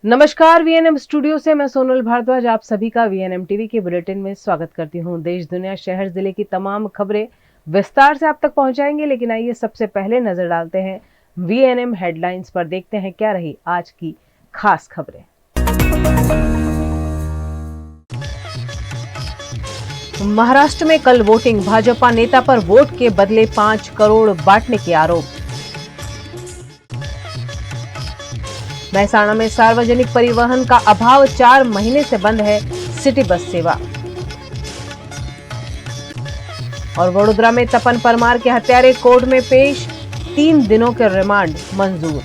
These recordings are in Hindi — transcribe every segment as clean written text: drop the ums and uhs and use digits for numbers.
नमस्कार, वीएनएम स्टूडियो से मैं सोनल भारद्वाज आप सभी का वीएनएम टीवी के बुलेटिन में स्वागत करती हूं। देश, दुनिया, शहर, जिले की तमाम खबरें विस्तार से आप तक पहुंचाएंगे, लेकिन आइए सबसे पहले नजर डालते हैं वीएनएम हेडलाइंस पर। देखते हैं क्या रही आज की खास खबरें। महाराष्ट्र में कल वोटिंग, भाजपा नेता पर वोट के बदले 5 करोड़ बांटने के आरोप। महसाणा में सार्वजनिक परिवहन का अभाव, 4 महीने से बंद है सिटी बस सेवा। और वडोदरा में तपन परमार के हत्यारे कोर्ट में पेश, 3 दिनों के रिमांड मंजूर।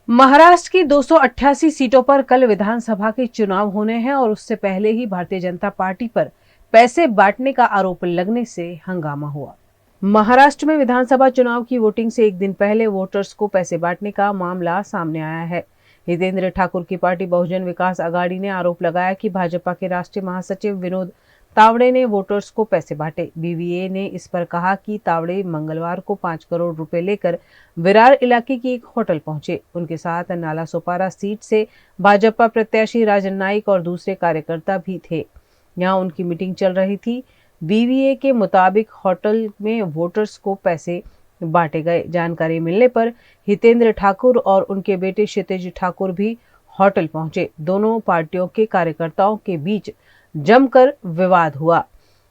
महाराष्ट्र की 288 सीटों पर कल विधानसभा के चुनाव होने हैं और उससे पहले ही भारतीय जनता पार्टी पर पैसे बांटने का आरोप लगने से हंगामा हुआ। महाराष्ट्र में विधानसभा चुनाव की वोटिंग से एक दिन पहले वोटर्स को पैसे बांटने का मामला सामने आया है। हितेंद्र ठाकुर की पार्टी बहुजन विकास आघाड़ी ने आरोप लगाया कि भाजपा के राष्ट्रीय महासचिव विनोद तावड़े ने वोटर्स को पैसे बांटे। बीवीए ने इस पर कहा कि तावड़े मंगलवार को 5 करोड़ रुपए लेकर विरार इलाके की एक होटल पहुंचे। उनके साथ नालासोपारा सीट से भाजपा प्रत्याशी राजन नाइक और दूसरे कार्यकर्ता भी थे। यहाँ उनकी मीटिंग चल रही थी। बीवीए के मुताबिक होटल में वोटर्स को पैसे बांटे गए। जानकारी मिलने पर हितेंद्र ठाकुर और उनके बेटे क्षितिज ठाकुर भी होटल पहुंचे। दोनों पार्टियों के कार्यकर्ताओं के बीच जमकर विवाद हुआ।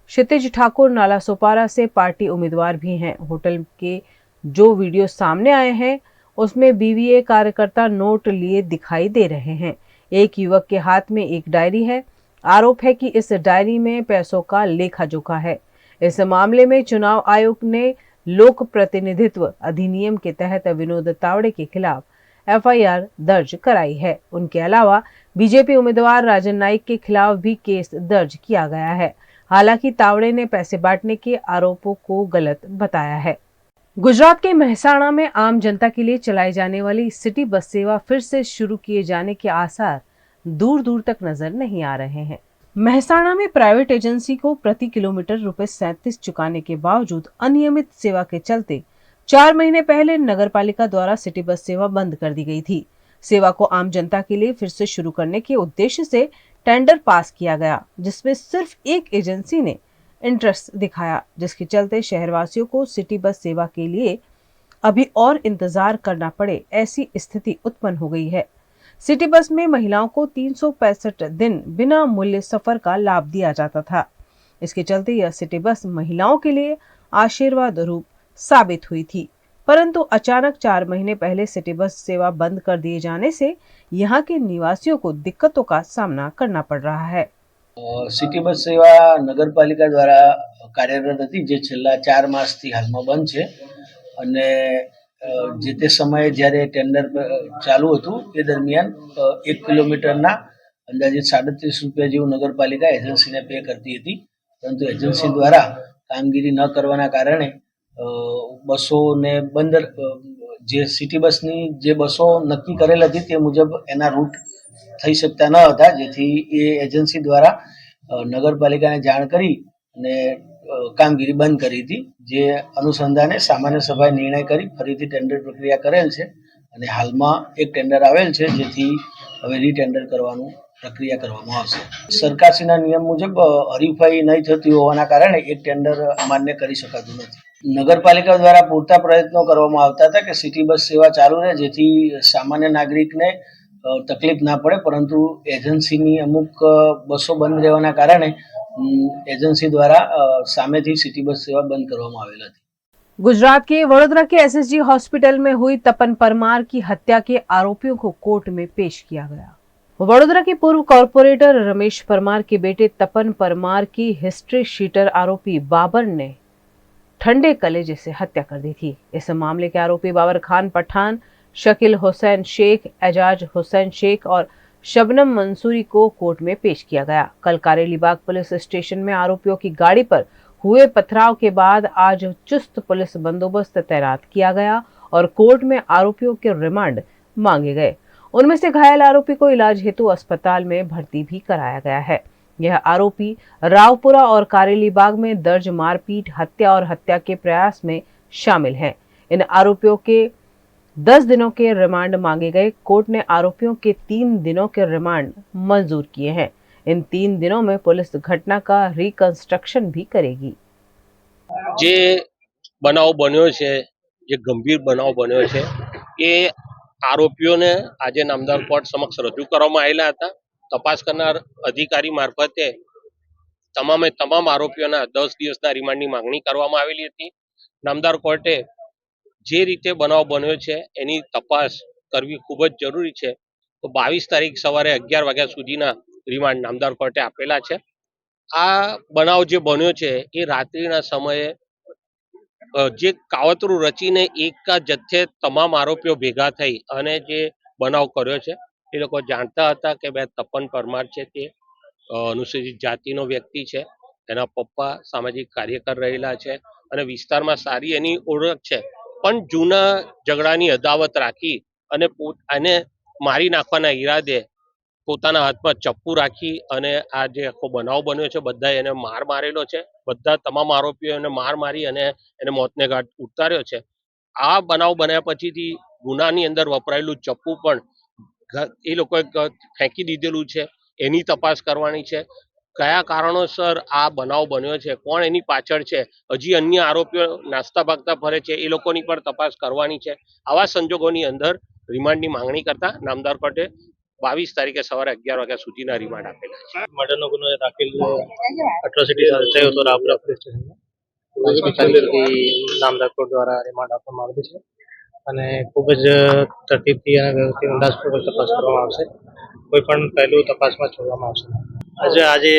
क्षितिज ठाकुर नालासोपारा से पार्टी उम्मीदवार भी हैं। होटल के जो वीडियो सामने आए हैं उसमें बीवीए कार्यकर्ता नोट लिए दिखाई दे रहे हैं। एक युवक के हाथ में एक डायरी है। आरोप है कि इस डायरी में पैसों का लेखा जोखा है। इस मामले में चुनाव आयोग ने लोक प्रतिनिधित्व अधिनियम के तहत विनोद तावड़े के खिलाफ एफआईआर दर्ज कराई है। उनके अलावा बीजेपी उम्मीदवार राजन नाइक के खिलाफ भी केस दर्ज किया गया है। हालांकि तावड़े ने पैसे बांटने के आरोपों को गलत बताया है। गुजरात के मेहसाणा में आम जनता के लिए चलाई जाने वाली सिटी बस सेवा फिर से शुरू किए जाने के आसार दूर दूर तक नजर नहीं आ रहे हैं। मेहसाणा में प्राइवेट एजेंसी को प्रति किलोमीटर ₹37 चुकाने के बावजूद अनियमित सेवा के चलते 4 महीने पहले नगरपालिका द्वारा सिटी बस सेवा बंद कर दी गई थी। सेवा को आम जनता के लिए फिर से शुरू करने के उद्देश्य से टेंडर पास किया गया, जिसमें सिर्फ एक एजेंसी ने इंटरेस्ट दिखाया, जिसके चलते शहरवासियों को सिटी बस सेवा के लिए अभी और इंतजार करना पड़े, ऐसी स्थिति उत्पन्न हो गई है। सिटी बस में महिलाओं को 365 दिन बिना मूल्य सफर का लाभ दिया जाता था। इसके चलते यह सिटी बस महिलाओं के लिए आशीर्वाद रूप साबित हुई थी। परंतु अचानक 4 महीने पहले सिटी बस सेवा बंद कर दिए जाने से यहाँ के निवासियों को दिक्कतों का सामना करना पड़ रहा है। सिटी बस सेवा नगरपालिका द्वारा कार्यरत હતી, જે છેલ્લા 4 માસથી હાલમાં બંધ છે અને જે તે સમયે જ્યારે ટેન્ડર ચાલુ હતું એ દરમિયાન 1 કિલોમીટરના અંદાજિત 37 રૂપિયા જેવું નગરપાલિકા એજન્સીને પે કરતી હતી, પરંતુ એજન્સી દ્વારા કામગીરી ન કરવાના કારણે બસોને બંધ, જે સિટી બસની જે બસો નક્કી કરેલ હતી તે મુજબ એના રૂટ થઈ શકતા ન હતા, જેથી એ એજન્સી દ્વારા નગરપાલિકાને જાણ કરી અને કામગીરી બંધ કરી હતી, જે અનુસંધાને સામાન્ય સભાએ નિર્ણય કરી ફરીથી ટેન્ડર પ્રક્રિયા કરેલ છે અને હાલમાં એક ટેન્ડર આવેલ છે, જેથી હવે રીટેન્ડર કરવાનું પ્રક્રિયા કરવામાં આવશે। સરકારશ્રીના નિયમ મુજબ હરીફાઈ નહીં થતી હોવાના કારણે એક ટેન્ડર અમાન્ય કરી શકાતું નથી। નગરપાલિકા દ્વારા પૂરતા પ્રયત્નો કરવામાં આવતા હતા કે સિટી બસ સેવા ચાલુ રહે, જેથી સામાન્ય નાગરિકને તકલીફ ના પડે, પરંતુ એજન્સીની અમુક બસો બંધ રહેવાના કારણે एजेंसी द्वारा सामेथी सिटी बस सेवा बंद करवामां आवेल हती। गुजरात के वडोदरा के एसएसजी हॉस्पिटल में हुई तपन परमार की हत्या के आरोपियों को कोर्ट में पेश किया गया। वडोदरा के पूर्व कॉर्पोरेटर रमेश परमार के बेटे तपन परमार की हिस्ट्री शीटर आरोपी बाबर ने ठंडे कलेजे से हत्या कर दी थी। इस मामले के आरोपी बाबर खान पठान, शकील हुसैन शेख, एजाज हुसैन शेख और शबनम मंसूरी को कोर्ट में पेश किया गया। कल कारेलीबाग पुलिस स्टेशन में आरोपियों की गाड़ी पर हुए पथराव के बाद आज चुस्त पुलिस बंदोबस्त तैनात किया गया और कोर्ट में आरोपियों के रिमांड मांगे गए। उनमें से घायल आरोपी को इलाज हेतु अस्पताल में भर्ती भी कराया गया है। यह आरोपी रावपुरा और कारेलीबाग में दर्ज मारपीट, हत्या और हत्या के प्रयास में शामिल हैं। इन आरोपियों के 10 दिनों के रिमांड मांगे गए। कोर्ट ने आरोपियों के 3 दिनों के रिमांड मंजूर किए हैं। इन 3 दिनों में पुलिस घटना का रिकंस्ट्रक्शन भी करेगी। જે બનાવ બન્યો છે, જે ગંભીર બનાવ બન્યો છે, એ આરોપીઓને આજે નામદાર કોર્ટ સમક્ષ રજૂ કરવામાં આવેલા હતા. તપાસ કરનાર અધિકારી મારફતે તમામે તમામ આરોપીઓના 10 દિવસના રિમાન્ડની માંગણી કરવામાં આવેલી હતી. નામદાર કોર્ટે જે રીતે બનાવ બન્યો છે એની તપાસ કરવી ખૂબ જ જરૂરી છે. તો 22 તારીખ સવારે 11 વાગ્યા સુધીના રિમાન્ડ નામદાર કોર્ટે આપેલા છે. આ બનાવ જે બન્યો છે એ રાત્રિના સમયે જે કાવતરું રચીને એક જથ્થે તમામ આરોપીઓ ભેગા થઈ અને જે બનાવ કર્યો છે એ લોકો જાણતા હતા કે બે તપન પરમાર છે તે અનુસૂચિત જાતિનો વ્યક્તિ છે, એના પપ્પા સામાજિક કાર્યકર રહેલા છે અને વિસ્તારમાં સારી એની ઓળખ છે, પણ જૂના ઝઘડાની અદાવત રાખી અને મારી નાખવાના ઈરાદે પોતાના હાથમાં ચપ્પુ રાખી અને આ જે આખો બનાવ બન્યો છે બધા એને માર મારેલો છે. બધા તમામ આરોપીઓ એને માર મારી અને એને મોતને ઘાટ ઉતાર્યો છે. આ બનાવ બન્યા પછીથી ગુનાની અંદર વપરાયેલું ચપ્પુ પણ એ લોકોએ ફેંકી દીધેલું છે. એની તપાસ કરવાની છે. કયા કારણોસર આ બનાવ બન્યો છે, કોણ એની પાછળ છે, હજી અન્ય આરોપીઓ નાસ્તા ભાગતા ફરે છે, એ લોકોની પણ તપાસ કરવાની છે. આવા સંજોગોની અંદર રિમાન્ડની માંગણી કરતા નામદાર કોર્ટે 22 તારીખે સવારે 11 વાગ્યા સુધીના રિમાન્ડ આપેલા છે. મર્ડરનો ગુનો દાખલ એટ્રોસિટી થયો હતો રાપરા પોલીસ સ્ટેશનમાં. 5મી તારીખ સુધી નામદાર કોર્ટ દ્વારા રિમાન્ડ આપવામાં આવ્યું છે અને ખૂબ જ તરતીબથી અને વ્યવસ્થિત અંદાજપૂર્વક તપાસ કરવામાં આવશે. કોઈ પણ પહેલું તપાસમાં છોડવામાં આવશે. આજે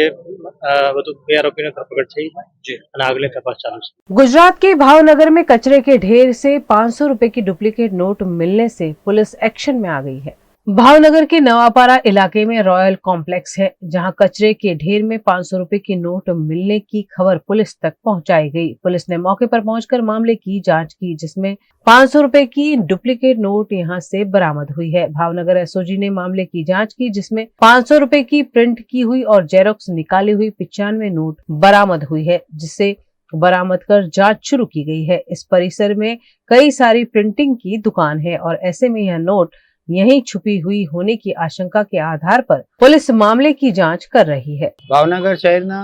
વધુ 2 आरोपीने धरपकड़ થઈ છે અને આગળની તપાસ ચાલુ છે. गुजरात के भावनगर में कचरे के ढेर से 500 रुपए की डुप्लीकेट नोट मिलने से पुलिस एक्शन में आ गई है। भावनगर के नवापारा इलाके में रॉयल कॉम्प्लेक्स है, जहां कचरे के ढेर में 500 रुपए की नोट मिलने की खबर पुलिस तक पहुंचाई गई। पुलिस ने मौके पर पहुंचकर मामले की जांच की, जिसमें 500 रुपए की डुप्लीकेट नोट यहां से बरामद हुई है। भावनगर एसओजी ने मामले की जांच की, जिसमें 500 रुपए की प्रिंट की हुई और जेरोक्स निकाली हुई 95 नोट बरामद हुई है, जिसे बरामद कर जांच शुरू की गई है। इस परिसर में कई सारी प्रिंटिंग की दुकान है और ऐसे में यह नोट यहीं छुपी हुई होने की आशंका के आधार पर पुलिस मामले की जांच कर रही है। ભાવનગર શહેરના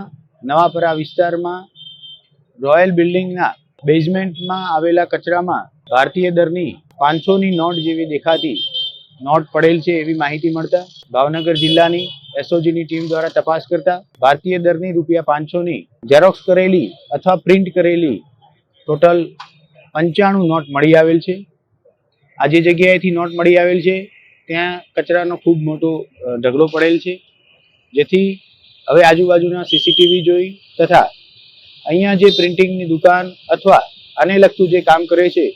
નવાપરા વિસ્તારમાં રોયલ બિલ્ડિંગના બેઝમેન્ટમાં આવેલા કચરામાં ભારતીય દરની 500ની નોટ જેવી દેખાતી નોટ પડેલ છે એવી માહિતી મળતા ભાવનગર જિલ્લાની એસઓજીની ટીમ દ્વારા તપાસ કરતા ભારતીય દરની ₹500ની ઝેરોક્સ કરેલી અથવા પ્રિન્ટ કરેલી ટોટલ 95 નોટ મળી આવેલ છે. આ જે જગ્યાએથી નોટ મળી આવેલ છે ત્યાં કચરાનો ખૂબ મોટો ઢગલો પડેલ છે, જેથી હવે આજુબાજુના સીસીટીવી જોઈ તથા અહીંયા જે પ્રિન્ટિંગની દુકાન અથવા આને લગતું જે કામ કરે છે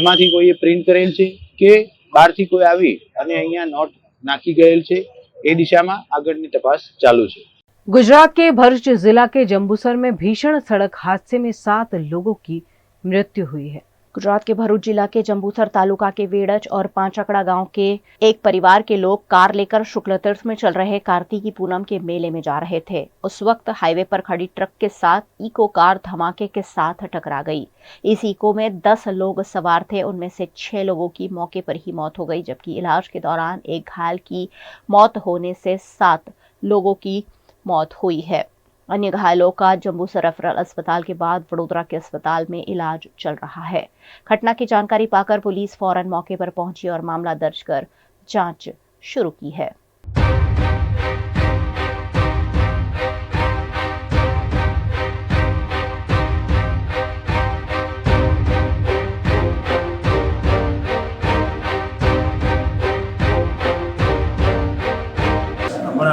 એમાંથી કોઈએ પ્રિન્ટ કરેલ છે કે બહારથી કોઈ આવી અને અહીંયા નોટ નાખી ગયેલ છે એ દિશામાં આગળની તપાસ ચાલુ છે. गुजरात के भरूच जिला के जंबूसर में भीषण सड़क हादसे में 7 लोगों की मृत्यु हुई है। गुजरात के भरूच जिला के जंबूसर तालुका के वेड़च और पांचकड़ा गांव के एक परिवार के लोग कार लेकर शुक्ल तीर्थ में चल रहे कार्तिकी पूनम के मेले में जा रहे थे। उस वक्त हाईवे पर खड़ी ट्रक के साथ इको कार धमाके के साथ टकरा गई। इस इको में 10 लोग सवार थे, उनमें से 6 लोगों की मौके पर ही मौत हो गई, जबकि इलाज के दौरान एक घायल की मौत होने से 7 लोगों की मौत हुई है। अन्य घायलों का जंबूसर रेफरल अस्पताल के बाद वडोदरा के अस्पताल में इलाज चल रहा है। घटना की जानकारी पाकर पुलिस फौरन मौके पर पहुंची और मामला दर्ज कर जांच शुरू की है।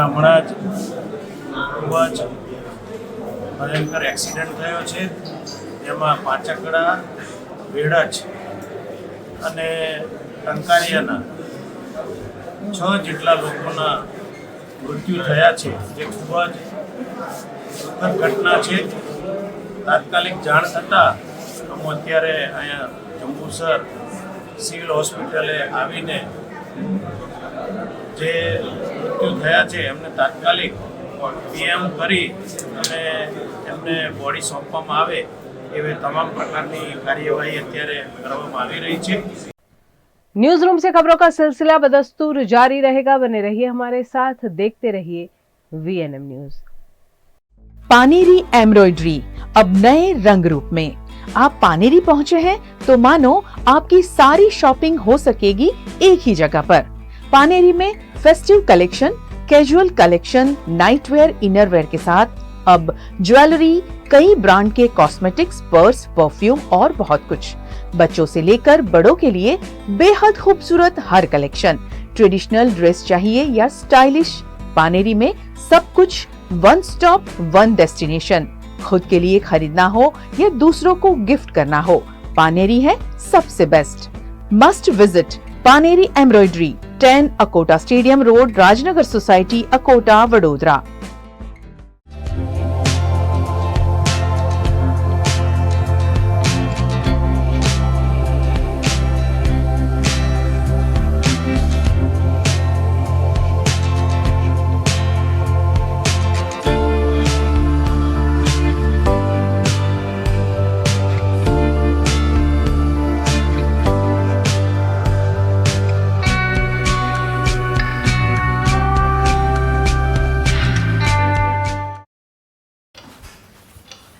હમણાં જ ખૂબ જ ભયંકર એક્સિડન્ટ થયો છે, જેમાં પાંચકડા, વેડચ અને ટંકારિયાના 6 જેટલા લોકોના મૃત્યુ થયા છે, જે ખૂબ જ દુઃખદ ઘટના છે. તાત્કાલિક જાણ થતાં હું અત્યારે અહીંયા જંબુસર સિવિલ હોસ્પિટલે આવીને જે મૃત્યુ થયા છે એમને તાત્કાલિક પીએમ કરી અને એમને બોડી સોંપવામાં આવે એવી તમામ પ્રકારની કાર્યવાહી અત્યારે કરવામાં આવી રહી છે. न्यूज रूम से खबरों का सिलसिला बदस्तूर जारी रहेगा। बने रहिए हमारे साथ, देखते रहिए VNM न्यूज। पानेरी एम्ब्रॉयडरी अब नए रंग रूप में। आप पानेरी पहुंचे हैं तो मानो आपकी सारी शॉपिंग हो सकेगी एक ही जगह पर। पानेरी में festive collection, casual collection, nightwear, innerwear के साथ अब ज्वेलरी, कई ब्रांड के कॉस्मेटिक्स, पर्स, परफ्यूम और बहुत कुछ। बच्चों से लेकर बड़ों के लिए बेहद खूबसूरत हर कलेक्शन। ट्रेडिशनल ड्रेस चाहिए या स्टाइलिश, पानेरी में सब कुछ वन स्टॉप वन डेस्टिनेशन। खुद के लिए खरीदना हो या दूसरों को गिफ्ट करना हो, पानेरी है सबसे best. Must visit Paneri embroidery, 10 Akota stadium road, Rajnagar society, Akota, Vadodara.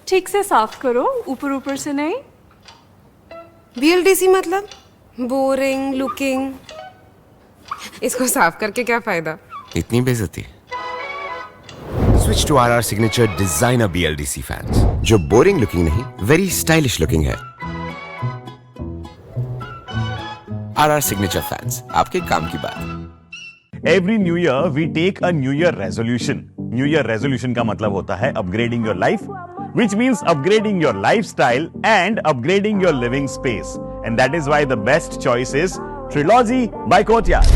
ठीक से साफ करो, ऊपर ऊपर से नहीं। BLDC मतलब बोरिंग लुकिंग, इसको साफ करके क्या फायदा? इतनी बेइज्जती। Switch to RR signature designer BLDC fans, जो बोरिंग लुकिंग नहीं, वेरी स्टाइलिश लुकिंग है। RR सिग्नेचर फैंस, आपके काम की बात। Every new year we take a new year resolution. New year resolution का मतलब होता है upgrading your life, which means upgrading your lifestyle and upgrading your living space. And that is why the best choice is Trilogy by Courtyard.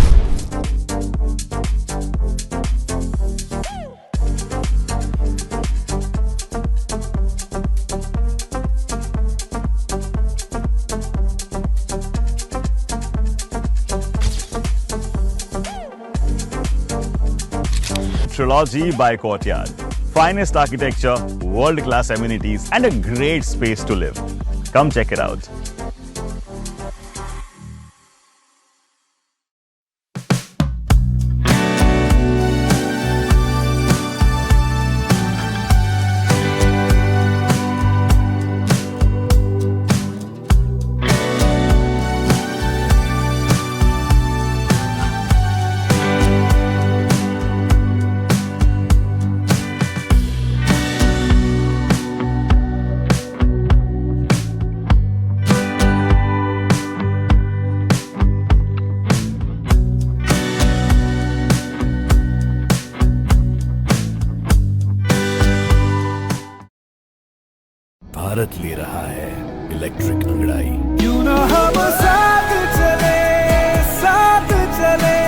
Trilogy by Courtyard. Finest architecture, world-class amenities, and a great space to live. Come check it out. Bharat ले रहा है इलेक्ट्रिक अंगड़ाई। क्यों ना हम साथ चले, साथ चले,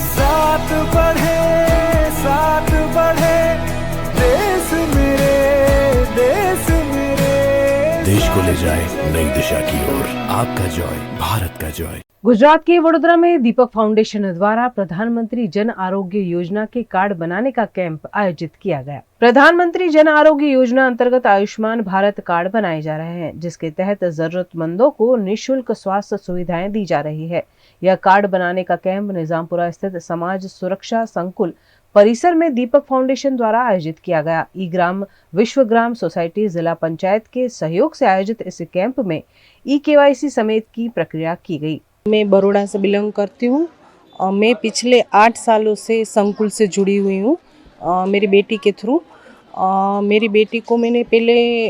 साथ बढ़े, साथ बढ़े, देश मेरे, देश मेरे। देश को ले जाए नई दिशा की ओर। आपका जॉय, भारत का जॉय। गुजरात के वडोदरा में दीपक फाउंडेशन द्वारा प्रधानमंत्री जन आरोग्य योजना के कार्ड बनाने का कैंप आयोजित किया गया। प्रधानमंत्री जन आरोग्य योजना अंतर्गत आयुष्मान भारत कार्ड बनाए जा रहे हैं, जिसके तहत जरूरतमंदों को निःशुल्क स्वास्थ्य सुविधाएं दी जा रही है। यह कार्ड बनाने का कैंप निजामपुरा स्थित समाज सुरक्षा संकुल परिसर में दीपक फाउंडेशन द्वारा आयोजित किया गया। ई ग्राम विश्वग्राम सोसाइटी जिला पंचायत के सहयोग से आयोजित इस कैंप में EKYC समेत की प्रक्रिया की गई। मैं बड़ौदा से बिलोंग करती हूँ और मैं पिछले 8 सालों से संकुल से जुड़ी हुई हूँ मेरी बेटी के थ्रू। मेरी बेटी को मैंने पहले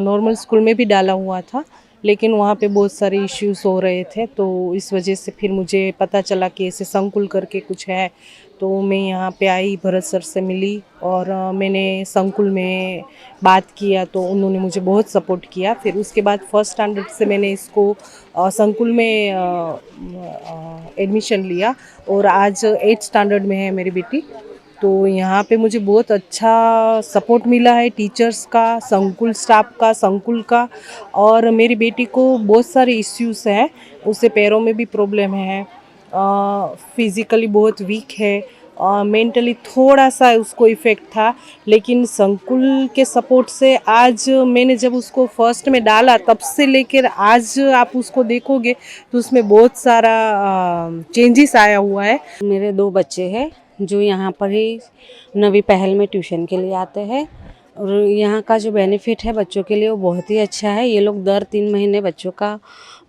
नॉर्मल स्कूल में भी डाला हुआ था, लेकिन वहाँ पे बहुत सारे इश्यूज हो रहे थे, तो इस वजह से फिर मुझे पता चला कि ऐसे संकुल करके कुछ है, तो मैं यहाँ पे आई, भरत सर से मिली और मैंने संकुल में बात किया तो उन्होंने मुझे बहुत सपोर्ट किया। फिर उसके बाद फर्स्ट स्टैंडर्ड से मैंने इसको संकुल में एडमिशन लिया और आज 8th स्टैंडर्ड में है मेरी बेटी। तो यहाँ पे मुझे बहुत अच्छा सपोर्ट मिला है टीचर्स का, संकुल स्टाफ का, संकुल का। और मेरी बेटी को बहुत सारे इश्यूज हैं, उसे पैरों में भी प्रॉब्लम है, फिज़िकली बहुत वीक है मेंटली थोड़ा सा उसको इफ़ेक्ट था, लेकिन संकुल के सपोर्ट से आज मैंने जब उसको फर्स्ट में डाला तब से लेकर आज आप उसको देखोगे तो उसमें बहुत सारा चेंजेस आया हुआ है। मेरे 2 बच्चे हैं जो यहाँ पर ही नवी पहल में ट्यूशन के लिए आते हैं और यहाँ का जो बेनिफिट है बच्चों के लिए वो बहुत ही अच्छा है। ये लोग दर 3 महीने बच्चों का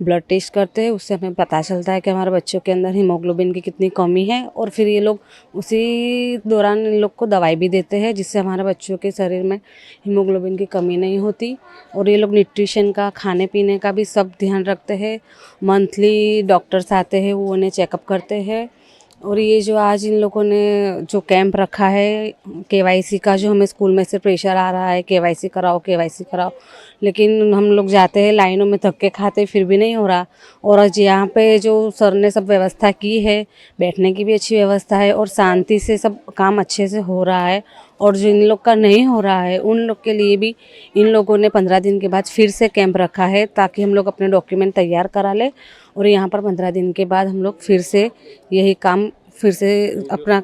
ब्लड टेस्ट करते हैं, उससे हमें पता चलता है कि हमारे बच्चों के अंदर हीमोग्लोबिन की कितनी कमी है और फिर ये लोग उसी दौरान इन लोग को दवाई भी देते हैं जिससे हमारे बच्चों के शरीर में हीमोग्लोबिन की कमी नहीं होती। और ये लोग न्यूट्रिशन का, खाने पीने का भी सब ध्यान रखते हैं। मंथली डॉक्टर्स आते हैं, वो उन्हें चेकअप करते हैं। और ये जो आज इन लोगों ने जो कैंप रखा है केवाईसी का, जो हमें स्कूल में से प्रेशर आ रहा है केवाईसी कराओ, लेकिन हम लोग जाते हैं लाइनों में धक्के खाते फिर भी नहीं हो रहा। और आज यहाँ पे जो सर ने सब व्यवस्था की है, बैठने की भी अच्छी व्यवस्था है और शांति से सब काम अच्छे से हो रहा है। और जो इन लोग का नहीं हो रहा है उन लोग के लिए भी इन लोगों ने 15 दिन के बाद फिर से कैंप रखा है ताकि हम लोग अपने डॉक्यूमेंट तैयार करा ले और यहाँ पर 15 दिन के बाद हम लोग फिर से यही काम फिर से अपना।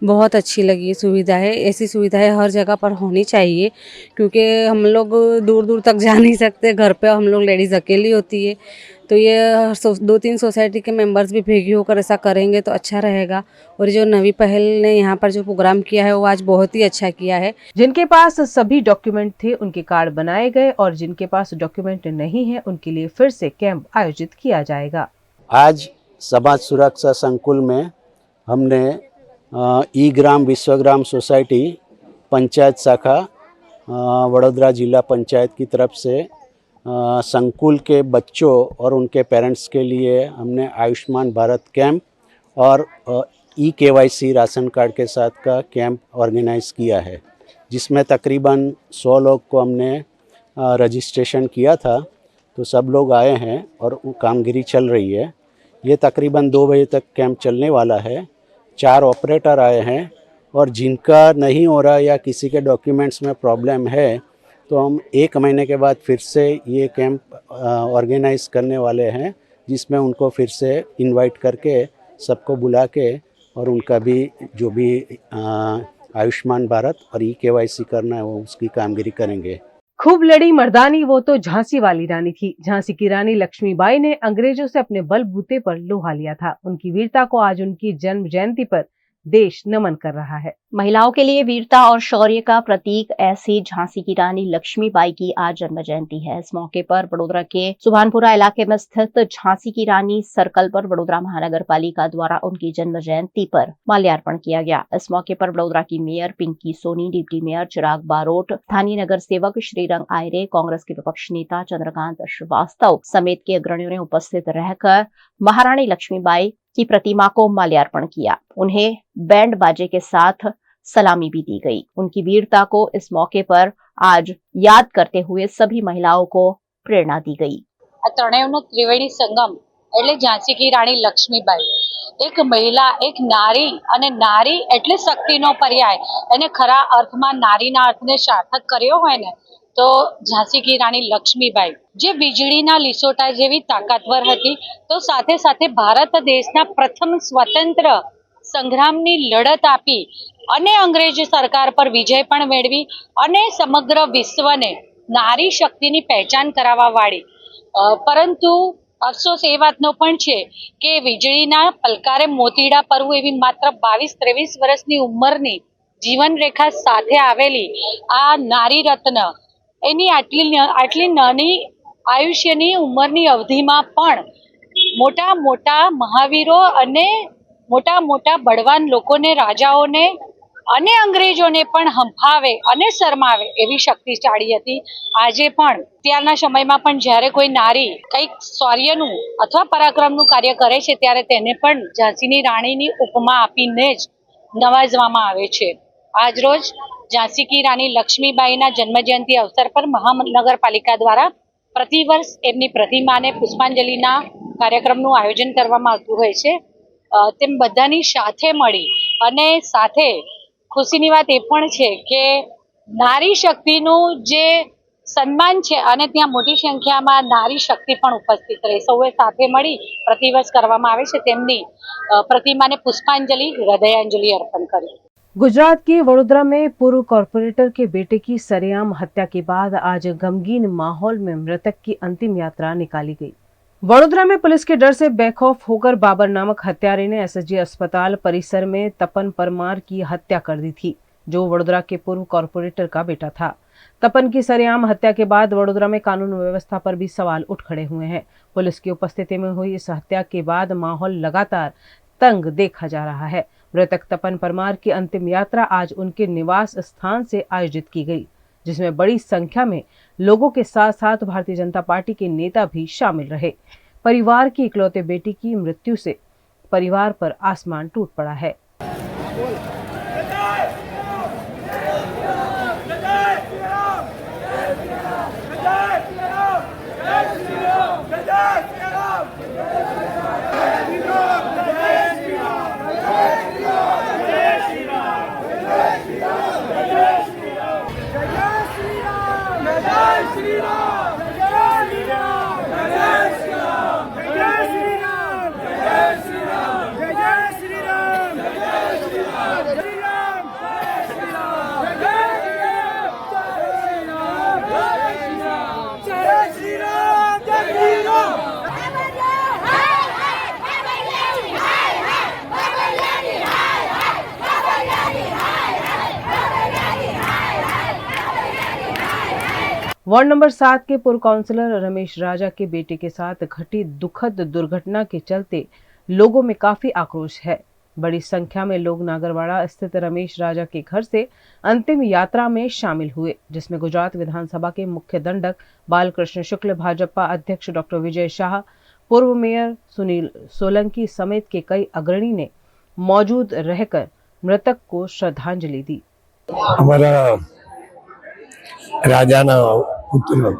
बहुत अच्छी लगी सुविधा है। ऐसी सुविधाएं हर जगह पर होनी चाहिए क्योंकि हम लोग दूर दूर तक जा नहीं सकते, घर पे हम लोग लेडीज़ अकेली होती है, तो ये 2-3 सोसाइटी के मेंबर्स भी भेगी होकर ऐसा करेंगे तो अच्छा रहेगा। और जो नवी पहल ने यहाँ पर जो प्रोग्राम किया है वो आज बहुत ही अच्छा किया है। जिनके पास सभी डॉक्यूमेंट थे उनके कार्ड बनाए गए और जिनके पास डॉक्यूमेंट नहीं है उनके लिए फिर से कैंप आयोजित किया जाएगा। आज समाज सुरक्षा संकुल में हमने ई ग्राम विश्वग्राम सोसाइटी पंचायत शाखा वडोदरा जिला पंचायत की तरफ से संकुल के बच्चों और उनके पेरेंट्स के लिए हमने आयुष्मान भारत कैंप और ई-KYC राशन कार्ड के साथ का कैंप ऑर्गेनाइज़ किया है, जिसमें तकरीबन 100 लोग को हमने रजिस्ट्रेशन किया था। तो सब लोग आए हैं और कामगिरी चल रही है। ये तकरीबन 2 बजे तक कैंप चलने वाला है। 4 ऑपरेटर आए हैं और जिनका नहीं हो रहा या किसी के डॉक्यूमेंट्स में प्रॉब्लम है तो हम 1 महीने के बाद फिर से ये कैंप ऑर्गेनाइज करने वाले हैं, जिसमें उनको फिर से इनवाइट करके सबको बुला के और उनका भी जो भी आयुष्मान भारत और ई-KYC करना है वो उसकी कामगिरी करेंगे। खूब लड़ी मर्दानी वो तो झांसी वाली रानी थी। झांसी की रानी लक्ष्मीबाई ने अंग्रेजों से अपने बलबूते पर लोहा लिया था। उनकी वीरता को आज उनकी जन्म जयंती पर देश नमन कर रहा है। महिलाओं के लिए वीरता और शौर्य का प्रतीक ऐसी झांसी की रानी लक्ष्मीबाई की आज जन्म जयंती है। इस मौके पर वडोदरा के सुभानपुरा इलाके में स्थित झांसी की रानी सर्कल पर वडोदरा महानगर पालिका द्वारा उनकी जन्म जयंती पर माल्यार्पण किया गया। इस मौके पर वडोदरा की mayor Pinky Soni, deputy mayor Chirag Barot, स्थानीय नगर सेवक श्रीरंग आयरे, कांग्रेस के विपक्ष नेता चंद्रकांत श्रीवास्तव समेत के अग्रणियों ने उपस्थित रहकर महारानी लक्ष्मीबाई की प्रतिमा को माल्यार्पण किया। उन्हें बैंड बाजे के साथ सलामी भी दी गई। उनकी वीरता को इस मौके पर आज याद करते हुए सभी महिलाओं को प्रेरणा दी गई। ત્રણેયનો ત્રિવેણી સંગમ એટલે ઝાંસી કી રાણી લક્ષ્મીબાઈ, એક મહિલા, એક નારી, અને નારી એટલે શક્તિનો પર્યાય, એને ખરા અર્થમાં નારીના અર્થને સાર્થક કર્યો હોય ને તો ઝાંસી કી રાણી લક્ષ્મીબાઈ જે વીજળીના લીસોટા જેવી તાકાતવર હતી, તો સાથે સાથે ભારત દેશના પ્રથમ સ્વતંત્ર સંગ્રામની લડત આપી અને અંગ્રેજ સરકાર પર વિજય પણ મેળવી અને સમગ્ર વિશ્વને નારી શક્તિની પહેચાન કરાવવાવાળી। પરંતુ અફસોસ એ વાતનો પણ છે કે વીજળીના પલકારે મોતીડા પરવું એવી માત્ર 22-23 વર્ષની ઉંમરની જીવનરેખા સાથે આવેલી આ નારી રત્ન એની આટલી નાની આયુષ્યની ઉંમરની અવધિમાં પણ મોટા મોટા મહાવીરો અને મોટા મોટા બળવાન લોકોને, રાજાઓને અને અંગ્રેજોને પણ હંફાવે અને શરમાવે એવી શક્તિશાળી હતી। આજે પણ ત્યારના સમયમાં પણ જ્યારે કોઈ નારી કંઈક શૌર્યનું અથવા પરાક્રમનું કાર્ય કરે છે ત્યારે તેને પણ ઝાંસીની રાણીની ઉપમા આપીને જ નવાજવામાં આવે છે। આજરોજ ઝાંસી की રાણી લક્ષ્મીબાઈના જન્મજયંતિ અવસર પર મહાનગરપાલિકા દ્વારા પ્રતિવર્ષ એમની પ્રતિમાને પુષ્પાંજલિના કાર્યક્રમનું આયોજન કરવામાં આવતું હોય છે। તેમ બધાની સાથે મળી અને સાથે ખુશીની વાત એ પણ છે કે નારી શક્તિનું જે સન્માન છે અને ત્યાં મોટી સંખ્યામાં નારી શક્તિ પણ ઉપસ્થિત રહી સૌએ સાથે મળી પ્રતિવર્ષ કરવામાં આવે છે તેમની પ્રતિમાને પુષ્પાંજલિ હૃદયાંજલિ અર્પણ કરી। गुजरात के वडोदरा में पूर्व कॉरपोरेटर के बेटे की सरेआम हत्या के बाद आज गमगीन माहौल में मृतक की अंतिम यात्रा निकाली गई। वडोदरा में पुलिस के डर से बेखौफ होकर बाबर नामक हत्यारे ने एसएसजी अस्पताल परिसर में तपन परमार की हत्या कर दी थी, जो वडोदरा के पूर्व कॉरपोरेटर का बेटा था। तपन की सरेआम हत्या के बाद वडोदरा में कानून व्यवस्था पर भी सवाल उठ खड़े हुए हैं। पुलिस की उपस्थिति में हुई इस हत्या के बाद माहौल लगातार तंग देखा जा रहा है। मृतक तपन परमार की अंतिम यात्रा आज उनके निवास स्थान से आयोजित की गई, जिसमें बड़ी संख्या में लोगों के साथ साथ भारतीय जनता पार्टी के नेता भी शामिल रहे। परिवार की इकलौते बेटी की मृत्यु से परिवार पर आसमान टूट पड़ा है। वार्ड नंबर 7 के पूर्व काउंसलर रमेश राजा के बेटे के साथ घटी दुखद दुर्घटना के चलते लोगों में काफी आक्रोश है। बड़ी संख्या में लोग नागरवाड़ा स्थित रमेश राजा के घर से अंतिम यात्रा में शामिल हुए, जिसमें गुजरात विधानसभा के मुख्य दंडक बालकृष्ण शुक्ल, भाजपा अध्यक्ष डॉक्टर विजय शाह, पूर्व मेयर सुनील सोलंकी समेत के कई अग्रणी ने मौजूद रहकर मृतक को श्रद्धांजलि दी। हमारा राजाना पुत्र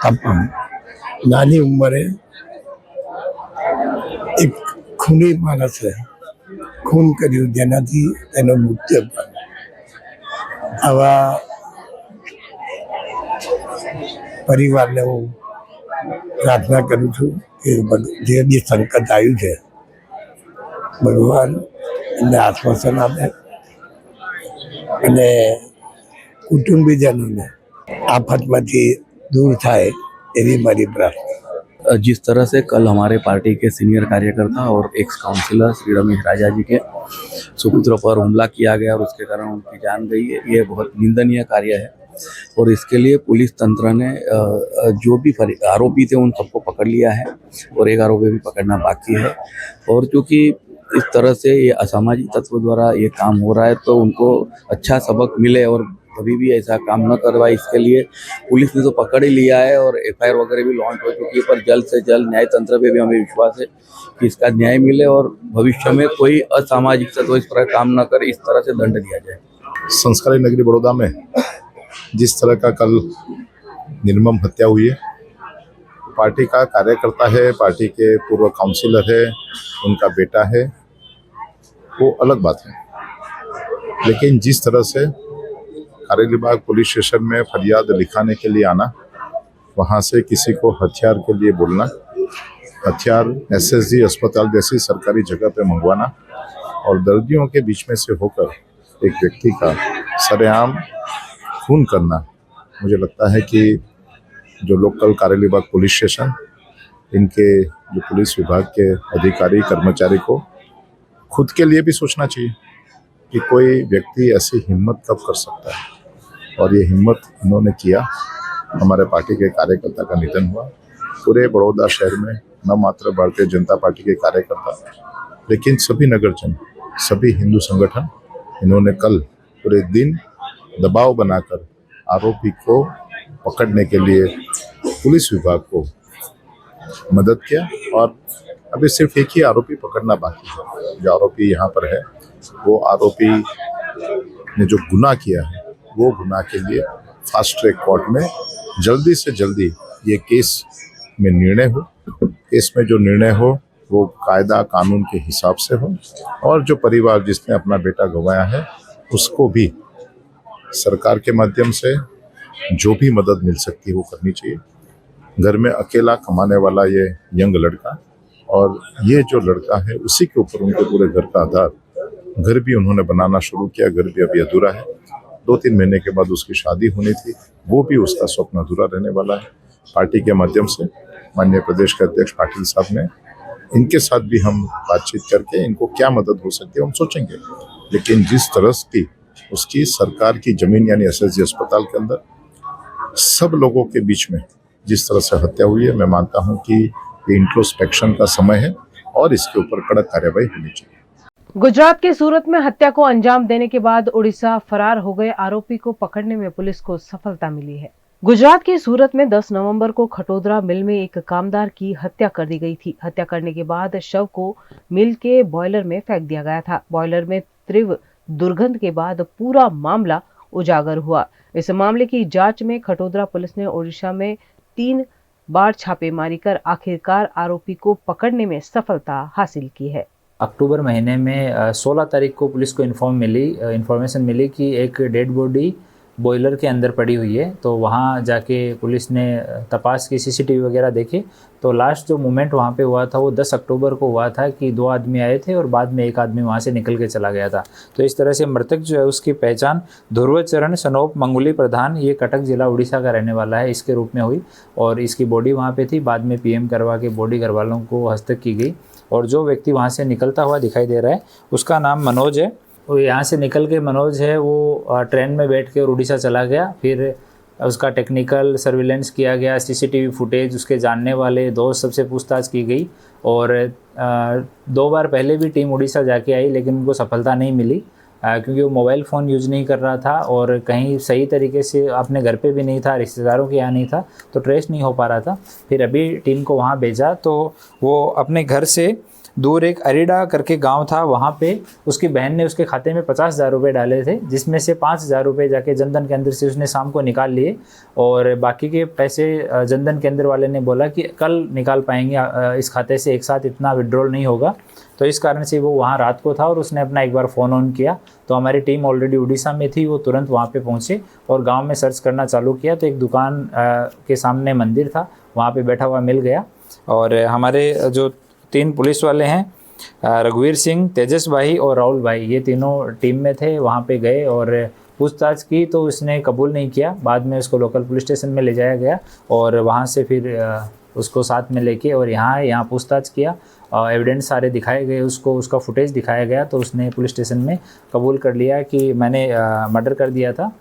तपन नानी उम्र एक खूनी मानस है, खून कर्યું જેનાથી તેનો મૃત્યુ પામ્યો। આવા પરિવારને હું પ્રાર્થના કરું છું કે જે બી સંકટ આવ્યું છે ભગવાન એમને આશ્વાસન આપે અને कुटुंबीजनों ने आफत में दूर थाय एवी मारी प्रार्थना। जिस तरह से कल हमारे पार्टी के सीनियर कार्यकर्ता और एक्स काउंसिलर श्री रमेश राजा जी के सुपुत्र पर हमला किया गया और उसके कारण उनकी जान गई है, ये बहुत निंदनीय कार्य है और इसके लिए पुलिस तंत्र ने जो भी आरोपी थे उन सबको पकड़ लिया है और एक आरोपी भी पकड़ना बाकी है। और क्योंकि इस तरह से ये असामाजिक तत्व द्वारा ये काम हो रहा है तो उनको अच्छा सबक मिले और कभी भी ऐसा काम न करवाए, इसके लिए पुलिस ने तो पकड़ ही लिया है और एफआईआर वगैरह भी लॉन्च हो चुकी है। पर जल्द से जल्द न्याय तंत्र पे भी हमें विश्वास है कि इसका न्याय मिले और भविष्य में कोई असामाजिक तत्व इस तरह काम न करे, इस तरह से दंड दिया जाए। संस्कारी नगरी बड़ौदा में जिस तरह का कल निर्मम हत्या हुई है, पार्टी का कार्यकर्ता है, पार्टी के पूर्व काउंसिलर है, उनका बेटा है, वो अलग बात है। लेकिन जिस तरह से कारेलीबाग पुलिस स्टेशन में फरियाद लिखाने के लिए आना, वहाँ से किसी को हथियार के लिए बोलना, हथियार एसएसजी अस्पताल जैसी सरकारी जगह पे मंगवाना और दर्दियों के बीच में से होकर एक व्यक्ति का सरेआम खून करना, मुझे लगता है कि जो लोकल कारेलीबाग पुलिस स्टेशन, इनके जो पुलिस विभाग के अधिकारी कर्मचारी को खुद के लिए भी सोचना चाहिए कि कोई व्यक्ति ऐसी हिम्मत कब कर सकता है। और ये हिम्मत इन्होंने किया। हमारे पार्टी के कार्यकर्ता का निधन हुआ। पूरे बड़ौदा शहर में न मात्र भारतीय जनता पार्टी के कार्यकर्ता लेकिन सभी नगरजन, सभी हिंदू संगठन, इन्होंने कल पूरे दिन दबाव बनाकर आरोपी को पकड़ने के लिए पुलिस विभाग को मदद किया और अभी सिर्फ एक ही आरोपी पकड़ना बाकी है। जो आरोपी यहाँ पर है वो आरोपी ने जो गुनाह किया है वो गुनाह के लिए फास्ट ट्रैक कोर्ट में जल्दी से जल्दी ये केस में निर्णय हो। केस में जो निर्णय हो वो कायदा कानून के हिसाब से हो और जो परिवार जिसने अपना बेटा गंवाया है उसको भी सरकार के माध्यम से जो भी मदद मिल सकती है वो करनी चाहिए। घर में अकेला कमाने वाला ये यंग लड़का, और ये जो लड़का है उसी के ऊपर उनके पूरे घर का आधार, घर भी उन्होंने बनाना शुरू किया, घर भी अभी अधूरा है। 2-3 महीने के बाद उसकी शादी होनी थी, वो भी उसका स्वप्न अधूरा रहने वाला है। पार्टी के माध्यम से माननीय प्रदेश के अध्यक्ष पाटिल साहब ने, इनके साथ भी हम बातचीत करके इनको क्या मदद हो सकती है हम सोचेंगे। लेकिन जिस तरह की उसकी सरकार की जमीन यानी एसएसजी अस्पताल के अंदर सब लोगों के बीच में जिस तरह से हत्या हुई है, मैं मानता हूं कि ये इंट्रोस्पेक्शन का समय है और इसके ऊपर कड़क कार्रवाई होनी चाहिए। गुजरात के सूरत में हत्या को अंजाम देने के बाद उड़ीसा फरार हो गए आरोपी को पकड़ने में पुलिस को सफलता मिली है। गुजरात के सूरत में 10 नवंबर को खटोदरा मिल में एक कामदार की हत्या कर दी गई थी। हत्या करने के बाद शव को मिल के बॉयलर में फेंक दिया गया था। बॉयलर में तीव्र दुर्गंध के बाद पूरा मामला उजागर हुआ। इस मामले की जांच में खटोदरा पुलिस ने ओडिशा में 3 बार छापेमारी कर आखिरकार आरोपी को पकड़ने में सफलता हासिल की है। अक्टूबर महीने में 16 तारीख को पुलिस को इन्फॉर्मेशन मिली कि एक डेड बॉडी बॉयलर के अंदर पड़ी हुई है। तो वहाँ जाके पुलिस ने तपास की, सीसीटीवी वगैरह देखे। तो लास्ट जो मूवमेंट वहाँ पे हुआ था वो 10 अक्टूबर को हुआ था कि 2 आदमी आए थे और बाद में एक आदमी वहाँ से निकल के चला गया था। तो इस तरह से मृतक जो है उसकी पहचान ध्रुवचरण सनोप मंगुली प्रधान, ये कटक जिला उड़ीसा का रहने वाला है, इसके रूप में हुई और इसकी बॉडी वहाँ पे थी। बाद में पीएम करवा के बॉडी घर वालों को हस्तक की गई और जो व्यक्ति वहाँ से निकलता हुआ दिखाई दे रहा है उसका नाम मनोज है। वो यहाँ से निकल के मनोज है वो ट्रेन में बैठ के और उड़ीसा चला गया। फिर उसका टेक्निकल सर्विलेंस किया गया, सीसीटीवी फुटेज, उसके जानने वाले दोस्त सबसे पूछताछ की गई और 2 बार पहले भी टीम उड़ीसा जाके आई लेकिन उनको सफलता नहीं मिली क्योंकि वो मोबाइल फ़ोन यूज़ नहीं कर रहा था और कहीं सही तरीके से अपने घर पे भी नहीं था, रिश्तेदारों के यहाँ नहीं था, तो ट्रेस नहीं हो पा रहा था। फिर अभी टीम को वहाँ भेजा तो वो अपने घर से दूर एक अरिडा करके गांव था, वहाँ पे उसकी बहन ने उसके खाते में 50,000 रुपये डाले थे, जिसमें से 5,000 रुपये जाके जनधन केंद्र से उसने शाम को निकाल लिए और बाकी के पैसे जनधन केंद्र वाले ने बोला कि कल निकाल पाएंगे, इस खाते से एक साथ इतना विड्रॉल नहीं होगा। तो इस कारण से वो वहाँ रात को था और उसने अपना एक बार फ़ोन ऑन किया तो हमारी टीम ऑलरेडी उड़ीसा में थी, वो तुरंत वहाँ पे पहुँचे और गांव में सर्च करना चालू किया। तो एक दुकान के सामने मंदिर था, वहाँ पे बैठा हुआ मिल गया और हमारे जो 3 पुलिस वाले हैं, रघुवीर सिंह, तेजस भाई और राहुल भाई, ये तीनों टीम में थे। वहाँ पे गए और पूछताछ की तो उसने कबूल नहीं किया। बाद में उसको लोकल पुलिस स्टेशन में ले जाया गया और वहाँ से फिर उसको साथ में लेके और यहाँ पूछताछ किया, एविडेंस सारे दिखाए गए उसको, उसका फुटेज दिखाया गया तो उसने पुलिस स्टेशन में कबूल कर लिया कि मैंने मर्डर कर दिया था।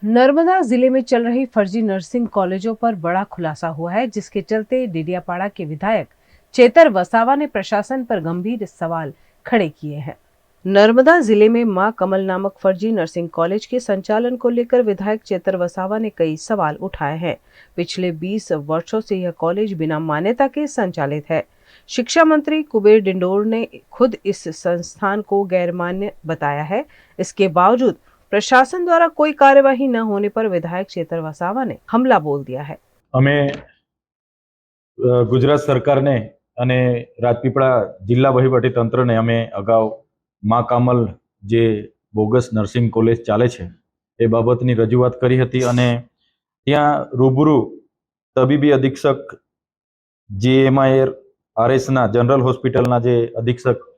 नर्मदा जिले में चल रही फर्जी नर्सिंग कॉलेजों पर बड़ा खुलासा हुआ है, जिसके चलते डिडियापाड़ा के विधायक चेतर वसावा ने प्रशासन पर गंभीर सवाल खड़े किए हैं। नर्मदा जिले में मां कमल नामक फर्जी नर्सिंग कॉलेज के संचालन को लेकर विधायक चेतर वसावा ने कई सवाल उठाए हैं। पिछले 20 वर्षों से यह कॉलेज बिना मान्यता के संचालित है। शिक्षा मंत्री कुबेर डिंडोर ने खुद इस संस्थान को गैर मान्य बताया है। इसके बावजूद प्रशासन द्वारा कोई कार्यवाही न होने पर विधायक चेतर वसावा ने हमला बोल दिया है। हमें गुजरात सरकार ने અને રાજપીપળા જિલ્લા વહીવટી તંત્રને અમે અગાઉ મા કામલ જે બોગસ નર્સિંગ કોલેજ ચાલે છે એ બાબતની રજૂઆત કરી હતી અને ત્યાં રૂબરૂ તબીબી અધિક્ષક GMIRSના જનરલ હોસ્પિટલના જે અધિક્ષક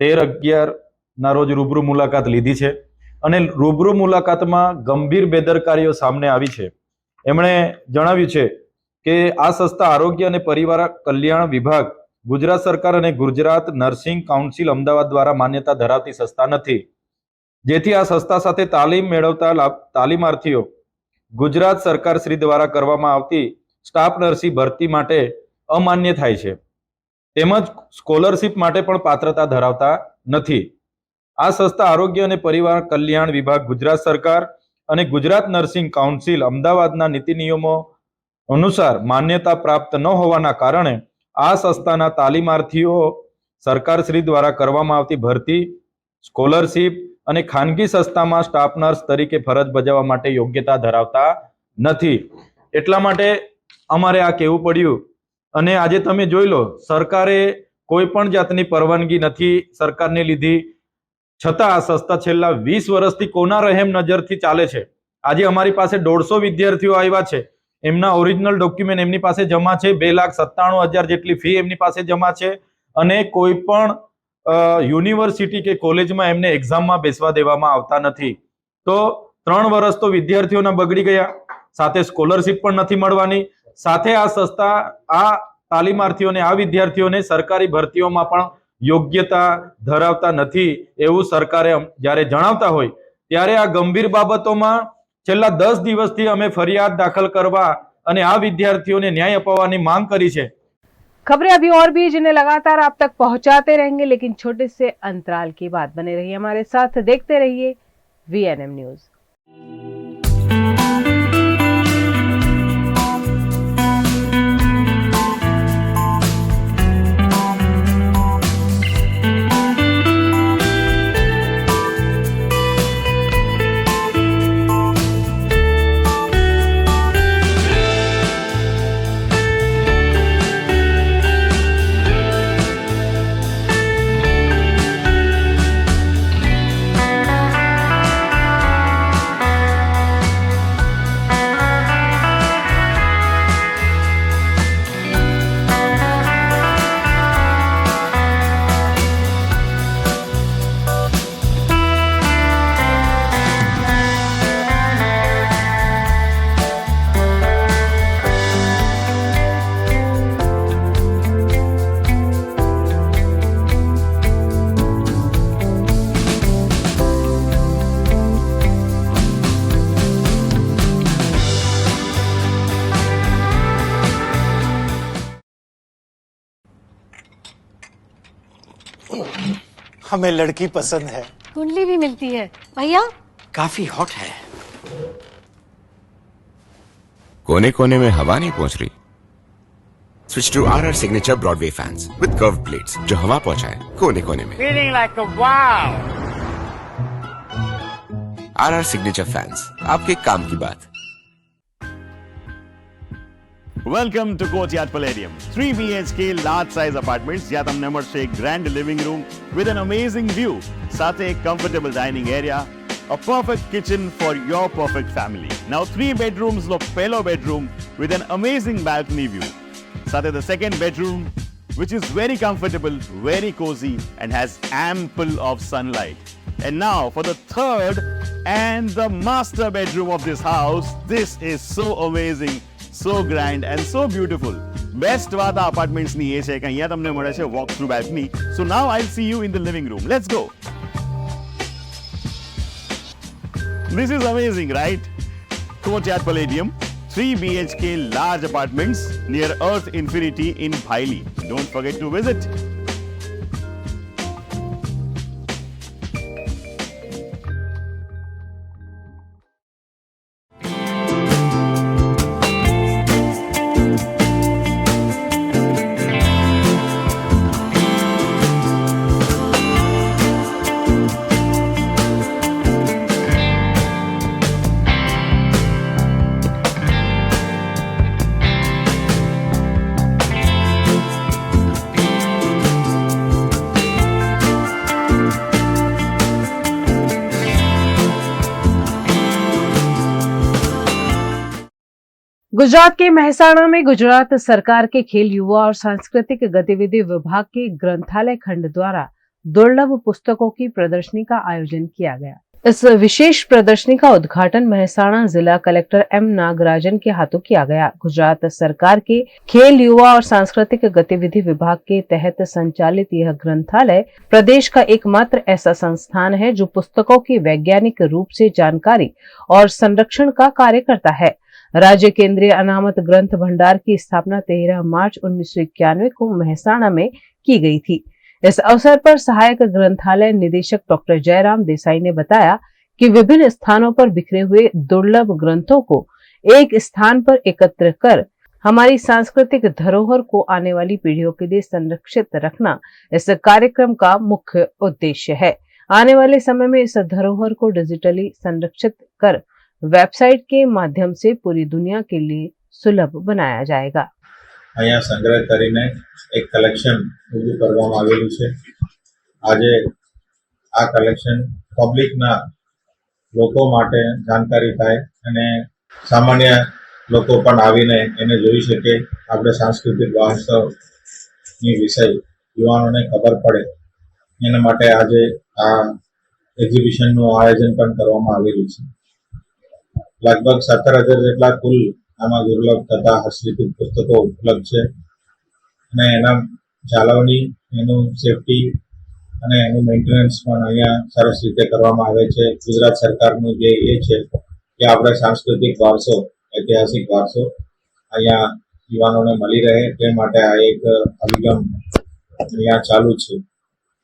13/11ના રોજ રૂબરૂ મુલાકાત લીધી છે અને રૂબરૂ મુલાકાતમાં ગંભીર બેદરકારીઓ સામે આવી છે। એમણે જણાવ્યું છે કે આ સંસ્થા આરોગ્ય અને પરિવાર કલ્યાણ વિભાગ, ગુજરાત સરકાર અને ગુજરાત નર્સિંગ કાઉન્સિલ અમદાવાદ દ્વારા માન્યતા ધરાવતી સંસ્થા નથી, જેથી આ સંસ્થા સાથે તાલીમ મેળવતા તાલીમાર્થીઓ ગુજરાત સરકાર શ્રી દ્વારા કરવામાં આવતી સ્ટાફ નર્સિંગ ભરતી માટે અમાન્ય થાય છે તેમજ સ્કોલરશીપ માટે પણ પાત્રતા ધરાવતા નથી। આ સંસ્થા આરોગ્ય અને પરિવાર કલ્યાણ વિભાગ, ગુજરાત સરકાર અને ગુજરાત નર્સિંગ કાઉન્સિલ અમદાવાદના નીતિ નિયમો અનુસાર માન્યતા પ્રાપ્ત ન હોવાના કારણે આ સંસ્થાના તાલીમાર્થીઓ સરકારશ્રી દ્વારા કરવામાં આવતી ભરતી, સ્કોલરશીપ અને ખાનગી સંસ્થામાં સ્ટાફ નર્સ તરીકે ફરજ બજાવવા માટે યોગ્યતા ધરાવતા નથી। એટલા માટે અમારે આ કહેવું પડ્યું અને આજે તમે જોઈ લો, સરકારે કોઈ પણ જાતની પરવાનગી નથી સરકારને લીધી, છતાં આ સંસ્થા છેલ્લા 20 વર્ષથી કોના રહેમ નજરથી ચાલે છે આજે અમારી પાસે 150 વિદ્યાર્થીઓ આવ્યા છે, એમના ઓરિજિનલ ડોક્યુમેન્ટ એમની પાસે જમા છે, 2,97,000 જેટલી ફી એમની પાસે જમા છે, અને કોઈ પણ યુનિવર્સિટી કે કોલેજમાં એમને એક્ઝામમાં બેસવા દેવામાં આવતા નથી. તો 3 વર્ષ તો વિદ્યાર્થીઓના બગડી ગયા, સાથે સ્કોલરશિપ પણ નથી મળવાની, સાથે આ સંસ્થા આ તાલીમાર્થીઓને આ વિદ્યાર્થીઓને સરકારી ભરતીઓમાં પણ યોગ્યતા ધરાવતા નથી એવું સરકારે જ્યારે જણાવતા હોય ત્યારે આ ગંભીર બાબતોમાં છેલ્લા 10 દિવસથી અમે ફરિયાદ દાખલ કરવા અને આ વિદ્યાર્થીઓને न्याय અપાવવાની માંગ કરી છે. खबरें अभी और भी जिन्हें लगातार आप तक पहुंचाते रहेंगे, लेकिन छोटे से अंतराल के बाद बने रहिए हमारे साथ, देखते रहिए VNM न्यूज। हमें लड़की पसंद है। कुंडली भी मिलती है भैया, काफी हॉट है। कोने कोने में हवा नहीं पहुंच रही? Switch to RR signature Broadway fans with curve plates जो हवा पहुंचाए कोने कोने में। Feeling like a wow. RR signature fans, आपके काम की बात। Welcome to Courtyard Palladium. 3 BHK large size apartments જ્યાં તમને મળશે એક grand living room with an amazing view, સાથે એક comfortable dining area, a perfect kitchen for your perfect family. Now 3 bedrooms નો પહેલો bedroom with an amazing balcony view. સાથે the second bedroom which is very comfortable, very cozy and has ample of sunlight. And now for the third and the master bedroom of this house. This is so amazing, so grand and so beautiful. Best વાત આ apartments ની એ છે કે અહીંયા તમને મળે છે walk through balcony. So now I'll see you in the living room. Let's go. This is amazing, right? Courtyard Palladium, 3 BHK large apartments near Earth Infinity in Bhaili. Don't forget to visit. Gujarat के मेहसाणा में गुजरात सरकार के खेल युवा और सांस्कृतिक गतिविधि विभाग के ग्रंथालय खंड द्वारा दुर्लभ पुस्तकों की प्रदर्शनी का आयोजन किया गया। इस विशेष प्रदर्शनी का उद्घाटन मेहसाणा जिला कलेक्टर M नागराजन के हाथों किया गया। गुजरात सरकार के खेल युवा और सांस्कृतिक गतिविधि विभाग के तहत संचालित यह ग्रंथालय प्रदेश का एकमात्र ऐसा संस्थान है जो पुस्तकों की वैज्ञानिक रूप से जानकारी और संरक्षण का कार्य करता है। राज्य केंद्रीय अनामत ग्रंथ भंडार की स्थापना 13 मार्च 1991 को मेहसाणा में की गई थी। इस अवसर पर सहायक ग्रंथालय निदेशक डॉक्टर जयराम देसाई ने बताया कि विभिन्न स्थानों पर बिखरे हुए दुर्लभ ग्रंथों को एक स्थान पर एकत्र कर हमारी सांस्कृतिक धरोहर को आने वाली पीढ़ियों के लिए संरक्षित रखना इस कार्यक्रम का मुख्य उद्देश्य है। आने वाले समय में इस धरोहर को डिजिटली संरक्षित कर વેબસાઇટ કે માધ્યમ से પૂરી દુનિયા के लिए સુલભ बनाया जाएगा। અહીંયા સંગ્રહ કરીને એક કલેક્શન ઊભું કરવામાં આવેલું છે। આજે આ કલેક્શન પબ્લિકના લોકો માટે જાણકારી થાય અને સામાન્ય લોકો પણ આવીને એને જોઈ શકે. આપણે સાંસ્કૃતિક વારસાની વિષય યુવાનોને ખબર પડે એના માટે આજે આ એક્ઝિબિશનનું આયોજન પણ કરવામાં આવેલું છે. લગભગ 17,000 જેટલા કુલ આમાં દુર્લભ તથા હસ્તલિખિત પુસ્તકો ઉપલબ્ધ છે અને એના જાળવણી, એનું સેફટી અને એનું મેન્ટેનન્સ પણ અહીંયા સરસ રીતે કરવામાં આવે છે. ગુજરાત સરકારનું જે એ છે કે આપણે સાંસ્કૃતિક વારસો, ઐતિહાસિક વારસો અહીંયા યુવાનોને મળી રહે તે માટે આ એક અભિગમ અહીંયા ચાલુ છે.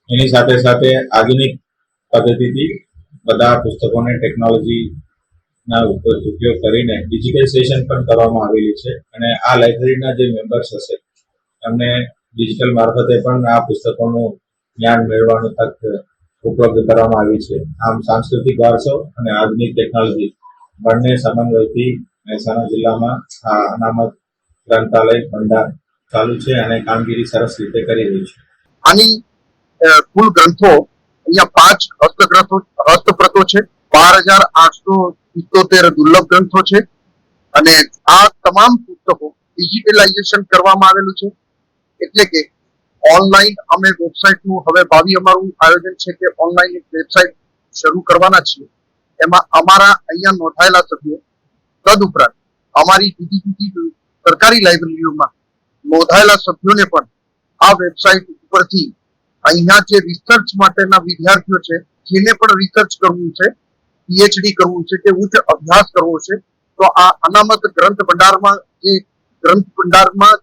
એની સાથે સાથે આધુનિક પદ્ધતિથી બધા પુસ્તકોને ટેકનોલોજીના ઉપયોગ કરીને ડિજિટાઇઝેશન પણ કરવામાં આવેલી છે અને આ લાઇબ્રેરીના જે મેમ્બર્સ હશે એમને ડિજિટલ મારફતે પણ આ પુસ્તકોનું જ્ઞાન મેળવવાનું તક ઉપલબ્ધ કરવામાં આવી છે. આમ સાંસ્કૃતિક વારસો અને આધુનિક ટેકનોલોજી બંને સમન્વયથી મહેસાણા જિલ્લામાં આ અનામત ગ્રંથાલય ભંડાર ચાલુ છે અને કામગીરી સરસ રીતે કરી રહી છે. આની કુલ ગ્રંથો અહીંયા 5 હસ્તપ્રતો છે, 12,877 દુર્લભ ગ્રંથો છે અને આ તમામ પુસ્તકો ડિજિટલાઇઝેશન કરવામાં આવેલું છે. એટલે કે ઓનલાઈન અમે વેબસાઇટનું હવે ભાવિ અમારું આયોજન છે કે ઓનલાઈન એક વેબસાઇટ શરૂ કરવાના છીએ. એમાં અમારા અહીંયા નોંધાયેલા સભ્યો તદુપરાંત અમારી જુદી જુદી સરકારી લાઇબ્રેરીઓમાં નોંધાયેલા સભ્યોને પણ આ વેબસાઇટ ઉપરથી અહીંયા જે રિસર્ચ માટેના વિદ્યાર્થીઓ છે જેને પણ રિસર્ચ કરવું છે, પીએચડી કરવું છે કે ઉચ્ચ અભ્યાસ કરવો છે તો આ અનામત ગ્રંથ ભંડારમાં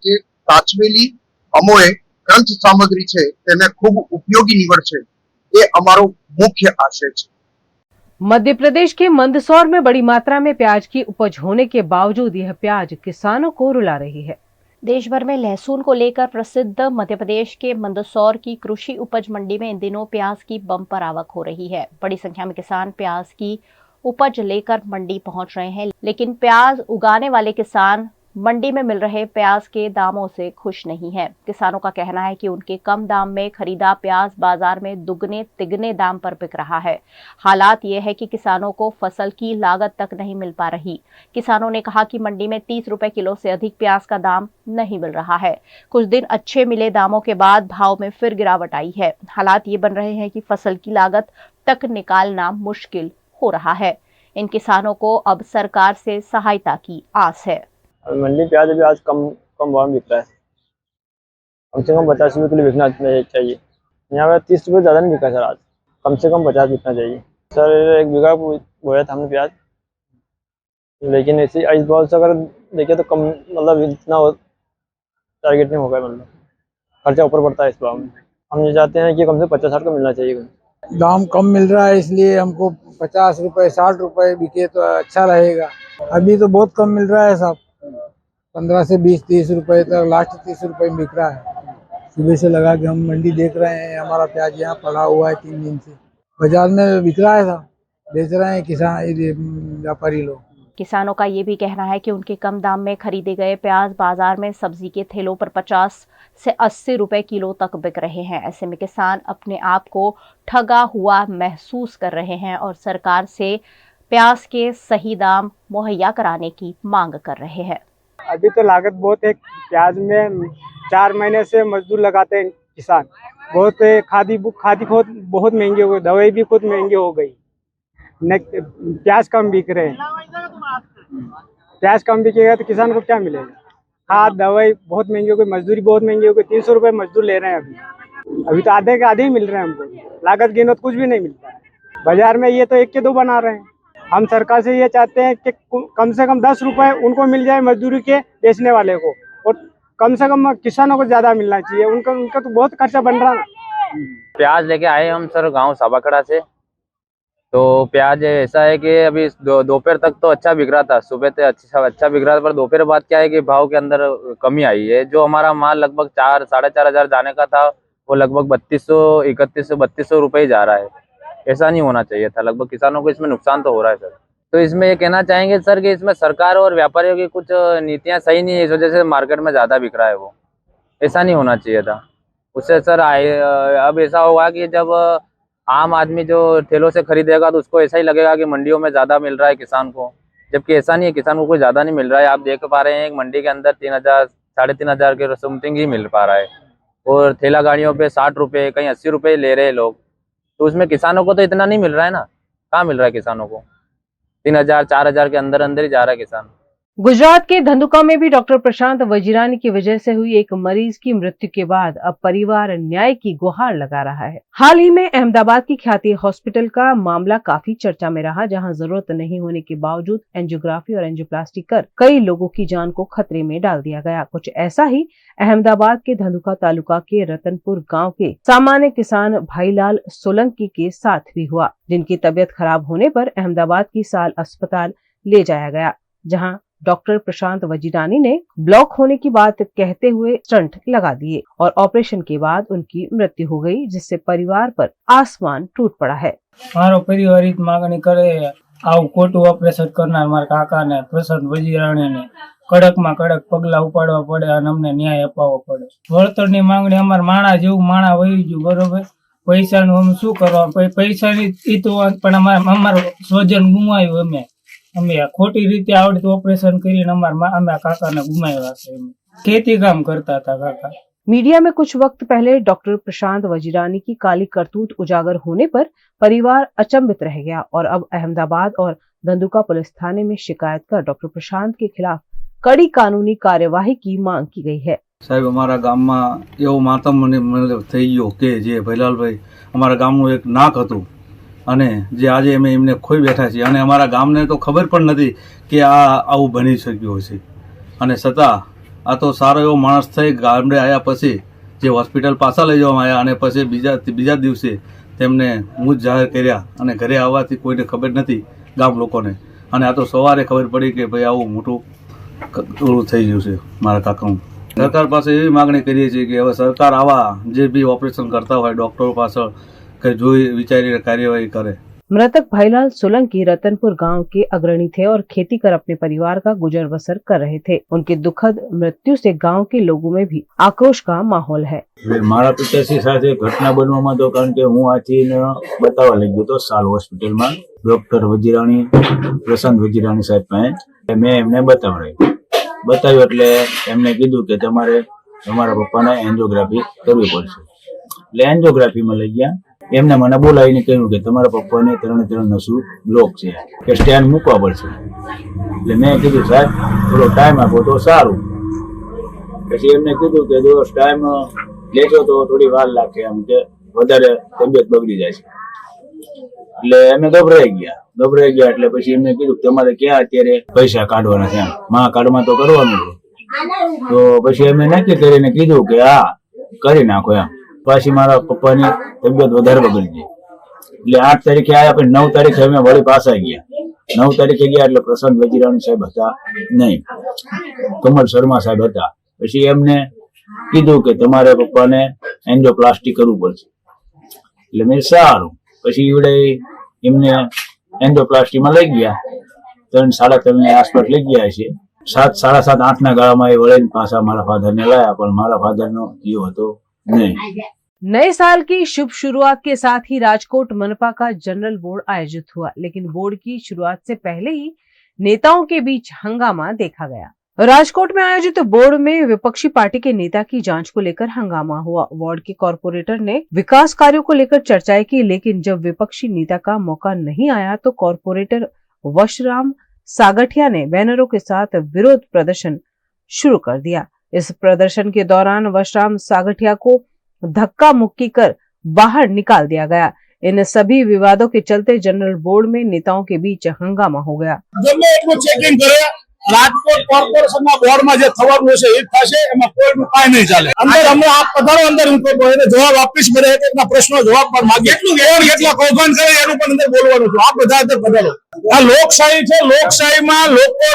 જે સાચવેલી અમોએ ગ્રંથ સામગ્રી છે તેને ખૂબ ઉપયોગી નીવડશે એ અમારો મુખ્ય આશય છે. मध्य प्रदेश के मंदसौर में बड़ी मात्रा में प्याज की उपज होने के बावजूद यह प्याज किसानों को रुला रही है। देश भर में लहसुन को लेकर प्रसिद्ध मध्य प्रदेश के मंदसौर की कृषि उपज मंडी में इन दिनों प्याज की बम्पर आवक हो रही है। बड़ी संख्या में किसान प्याज की उपज लेकर मंडी पहुंच रहे हैं, लेकिन प्याज उगाने वाले किसान मंडी में मिल रहे प्याज के दामों से खुश नहीं है। किसानों का कहना है कि उनके कम दाम में खरीदा प्याज बाजार में दुगने तिगने दाम पर बिक रहा है। हालात ये है कि किसानों को फसल की लागत तक नहीं मिल पा रही। किसानों ने कहा कि मंडी में 30 रुपए किलो से अधिक प्याज का दाम नहीं मिल रहा है। कुछ दिन अच्छे मिले दामों के बाद भाव में फिर गिरावट आई है। हालात ये बन रहे हैं कि फसल की लागत तक निकालना मुश्किल हो रहा है। इन किसानों को अब सरकार से सहायता की आस है। मंडी प्याज अभी आज कम भाव में बिक रहा है, कम से कम 50 रुपये किलो बिकना चाहिए। यहाँ पर 30 रुपये ज़्यादा नहीं बिका सर, आज कम से कम 50 बिकना चाहिए सर। 1 बीघा बोया था हमने प्याज, लेकिन ऐसे इस भाव से अगर देखे तो कम, मतलब इतना टारगेट नहीं होगा, मतलब खर्चा ऊपर पड़ता है इस भाव में। हम ये चाहते हैं कि कम से 50-60 का मिलना चाहिए। दाम कम मिल रहा है इसलिए हमको 50 रुपए 60 रुपए बिके तो अच्छा रहेगा। अभी तो बहुत कम मिल रहा है साहब, 15 से 20-30 रुपए तक, लास्ट 30 रुपए में बिक रहा है। सुबह से लगा कि हम मंडी देख रहे हैं, हमारा प्याज यहाँ पड़ा हुआ है 3 दिन से, बाजार में बिक रहा है साहब, बेच रहे हैं किसान व्यापारी लोग। किसानों का ये भी कहना है कि उनके कम दाम में खरीदे गए प्याज बाजार में सब्जी के थैलों पर 50 से 80 रुपए किलो तक बिक रहे हैं। ऐसे में किसान अपने आप को ठगा हुआ महसूस कर रहे हैं और सरकार से प्याज के सही दाम मुहैया कराने की मांग कर रहे हैं। अभी तो लागत बहुत है प्याज में, 4 महीने से मजदूर लगाते हैं किसान, बहुत खादी बहुत महंगी हो गई, दवाई भी खुद महंगी हो गई, प्याज कम बिक रहे हैं। प्याज कम बिकेगा तो किसान को क्या मिलेगा? खाद दवाई बहुत महंगी हो गई, मजदूरी बहुत महंगी हो गई, 300 रुपये मजदूर ले रहे हैं अभी तो आधे के आधे ही मिल रहे हैं हमको, लागत गिनो तो कुछ भी नहीं मिलता है। बाजार में ये तो 1 के 2 बना रहे हैं। हम सरकार से ये चाहते हैं कि कम से कम 10 रुपए उनको मिल जाए मजदूरी के बेचने वाले को, और कम से कम किसानों को ज्यादा मिलना चाहिए, उनका तो बहुत खर्चा बन रहा है। प्याज लेके आए हम सर गांव साबाखड़ा से, तो प्याज ऐसा है कि अभी दोपहर तक तो अच्छा बिक रहा था, सुबह से अच्छा बिक रहा था, पर दोपहर बाद क्या है कि भाव के अंदर कमी आई है। जो हमारा माल लगभग 4-4.5 हजार जाने का था, वो लगभग 3200 रुपये ही जा रहा है। ऐसा नहीं होना चाहिए था। लगभग किसानों को इसमें नुकसान तो हो रहा है सर। तो इसमें ये कहना चाहेंगे सर कि इसमें सरकार और व्यापारियों की कुछ नीतियां सही नहीं है, इस वजह से मार्केट में ज़्यादा बिक रहा है वो। ऐसा नहीं होना चाहिए था। उससे सर अब ऐसा होगा कि जब आम आदमी जो ठेलों से खरीदेगा तो उसको ऐसा ही लगेगा कि मंडियों में ज़्यादा मिल रहा है किसान को, जबकि ऐसा नहीं है, किसान को कोई ज़्यादा नहीं मिल रहा है। आप देख पा रहे हैं एक मंडी के अंदर 3,000 3,500 के समथिंग ही मिल पा रहा है, और ठेला गाड़ियों पे 60 रुपये कहीं 80 रुपये ले रहे हैं लोग, तो उसमें किसानों को तो इतना नहीं मिल रहा है ना। कहाँ मिल रहा है किसानों को? 3,000 4,000 के अंदर अंदर ही जा रहा है किसान। गुजरात के धंधुका में भी डॉक्टर प्रशांत वजीरानी की वजह से हुई एक मरीज की मृत्यु के बाद अब परिवार न्याय की गुहार लगा रहा है। हाल ही में अहमदाबाद की ख्याति हॉस्पिटल का मामला काफी चर्चा में रहा, जहां जरूरत नहीं होने के बावजूद एंजियोग्राफी और एंजियोप्लास्टी कर कई लोगों की जान को खतरे में डाल दिया गया। कुछ ऐसा ही अहमदाबाद के धंधुका तालुका के रतनपुर गाँव के सामान्य किसान भाईलाल सोलंकी के साथ भी हुआ, जिनकी तबीयत खराब होने पर अहमदाबाद की साल अस्पताल ले जाया गया, जहाँ डॉक्टर प्रशांत वजीरानी ने ब्लॉक होने की बात कहते हुए स्टंट लगा दिए और ऑपरेशन के बाद उनकी मृत्यु हो गई, जिससे परिवार पर आसमान टूट पड़ा है। मारो परिवार मांगणी करे आव खोटू ऑपरेशन करनार मारा काका ने प्रशांत वजीराणी ने कड़क में कड़क पगला उपाड़वा पड़े और अमने न्याय अपावो पड़े। वळतर नी मांगणी अमार माणा जेवुं माणा वही गयुं, बरोबर। पैसा नु हम शुं करवा, पैसा नी ई तो पण अमार स्वजन गुमाव्યું અમે ખોટી રીતે આવડતું ઓપરેશન કરીને અમે કાકાને ગુમાવ્યા છે। ખેતી કામ કરતા હતા કાકા। मीडिया में कुछ वक्त पहले डॉक्टर प्रशांत वजीरानी की काली करतूत उजागर होने पर परिवार अचंभित रह गया और अब अहमदाबाद और धंधुका पुलिस थाने में शिकायत कर डॉक्टर प्रशांत के खिलाफ कड़ी कानूनी कार्यवाही की मांग की गई है। साहेब अमारा गाम में एवं मातम थई गयो के जे भैलालभाई अमारा गामनुं एक नाक हतुं અને જે આજે અમે એમને ખોઈ બેઠા છીએ અને અમારા ગામને તો ખબર પણ નથી કે આ આવું બની શક્યું હશે, અને છતાં આ તો સારો એવો માણસ થઈ ગામડે આવ્યા પછી જે હોસ્પિટલ પાછા લઈ જવામાં આવ્યા અને પછી બીજા દિવસે તેમને મૂજ જાહેર કર્યા અને ઘરે આવવાથી કોઈને ખબર નથી ગામ લોકોને, અને આ તો સવારે ખબર પડી કે ભાઈ આવું મોટું થઈ ગયું છે મારા કાકાનું। સરકાર પાસે એવી માગણી કરીએ છીએ કે હવે સરકાર આવા જે બી ઓપરેશન કરતા હોય ડૉક્ટરો પાછળ विचारी कार्यवाही करे। मृतक भाईलाल सोलंकी रतनपुर गांव के अग्रणी थे और खेती कर अपने परिवार का गुजर बसर कर रहे थे। उनकी दुखद मृत्यु से गांव के लोगों में भी आक्रोश का माहौल है। मारा पिताश्री साथे घटना बनवा तो कारण के हूँ आथी बतावा लग गयो तो साल होस्पिटल में डॉक्टर वजीराणी प्रशांत वजीराणी साहेब पासे मैं एमने बताव्યું એટલે એમને કીધું કે તમારે તમારા પપ્પાને એન્જિયોગ્રાફી કરવી પડશે। એટલે એન્જિયોગ્રાફીમાં લઈ ગયા। એમને મને બોલાવીને કહ્યું કે તમારા પપ્પાને 3 નસું બ્લોક છે કે સ્ટેન્ડ મૂકવા પડશે। એટલે મેં કીધું સાહેબ થોડો ટાઈમ આપો તો સારું। પછી એમને કીધું કે જો ટાઈમ લેજો તો થોડી વાર લાગશે, એમ કે વધારે તબિયત બગડી જાય છે। એટલે અમે ગભરાઈ ગયા એટલે પછી એમને કીધું તમારે ક્યાં અત્યારે પૈસા કાઢવાના છે, માં કાર્ડમાં તો કરવાનું છે। તો પછી અમે નક્કી કરીને કીધું કે હા કરી નાખો એમ। પછી મારા પપ્પાની તબિયત વધારે બગડી ગઈ એટલે 8 તારીખે આવ્યા, પછી 9 તારીખે અમે વળી પાછા ગયા। 9 તારીખે ગયા એટલે પ્રશાંત વજીરાણી સાહેબ હતા નહીં, કમલ શર્મા સાહેબ હતા। પછી એમને કીધું કે તમારે પપ્પાને એન્જિયોપ્લાસ્ટી કરવું પડશે। એટલે મેં સારું, પછી એવડે એમને એન્જિયોપ્લાસ્ટીમાં લઈ ગયા। 3 સાડા 3 ની આસપાસ લઈ ગયા છે। 7 સાડા 7 8 ના ગાળામાં એ વળીને પાછા મારા ફાધરને લાયા, પણ મારા ફાધરનો જીવ હતો नहीं। नए साल की शुभ शुरुआत के साथ ही राजकोट मनपा का जनरल बोर्ड आयोजित हुआ, लेकिन बोर्ड की शुरुआत से पहले ही नेताओं के बीच हंगामा देखा गया। राजकोट में आयोजित बोर्ड में विपक्षी पार्टी के नेता की जांच को लेकर हंगामा हुआ। वार्ड के कॉर्पोरेटर ने विकास कार्यों को लेकर चर्चाएं की, लेकिन जब विपक्षी नेता का मौका नहीं आया तो कॉर्पोरेटर वशराम सागठिया ने बैनरों के साथ विरोध प्रदर्शन शुरू कर दिया। इस प्रदर्शन के दौरान वशराम सागठिया को धक्का मुक्की कर बाहर निकाल दिया गया। इन सभी विवादों के चलते जनरल बोर्ड में नेताओं के बीच हंगामा हो गया। चेकिंग करे राजकोट कॉर्पोरेशन बोर्ड में जो थवानुं छे ए थशे, एमां कोईनुं काई नहीं चाले। अंदर अमे आप पधारो, अंदर उनको जवाब आपीश, बने एक प्रश्नों जवाब पर मांगे એટલા કૌભાંડ કરે એનું પણ અંદર બોલવાનું છે। આપ બધા અંદર પધારો। આ લોકશાહી છે, લોકશાહીમાં લોકો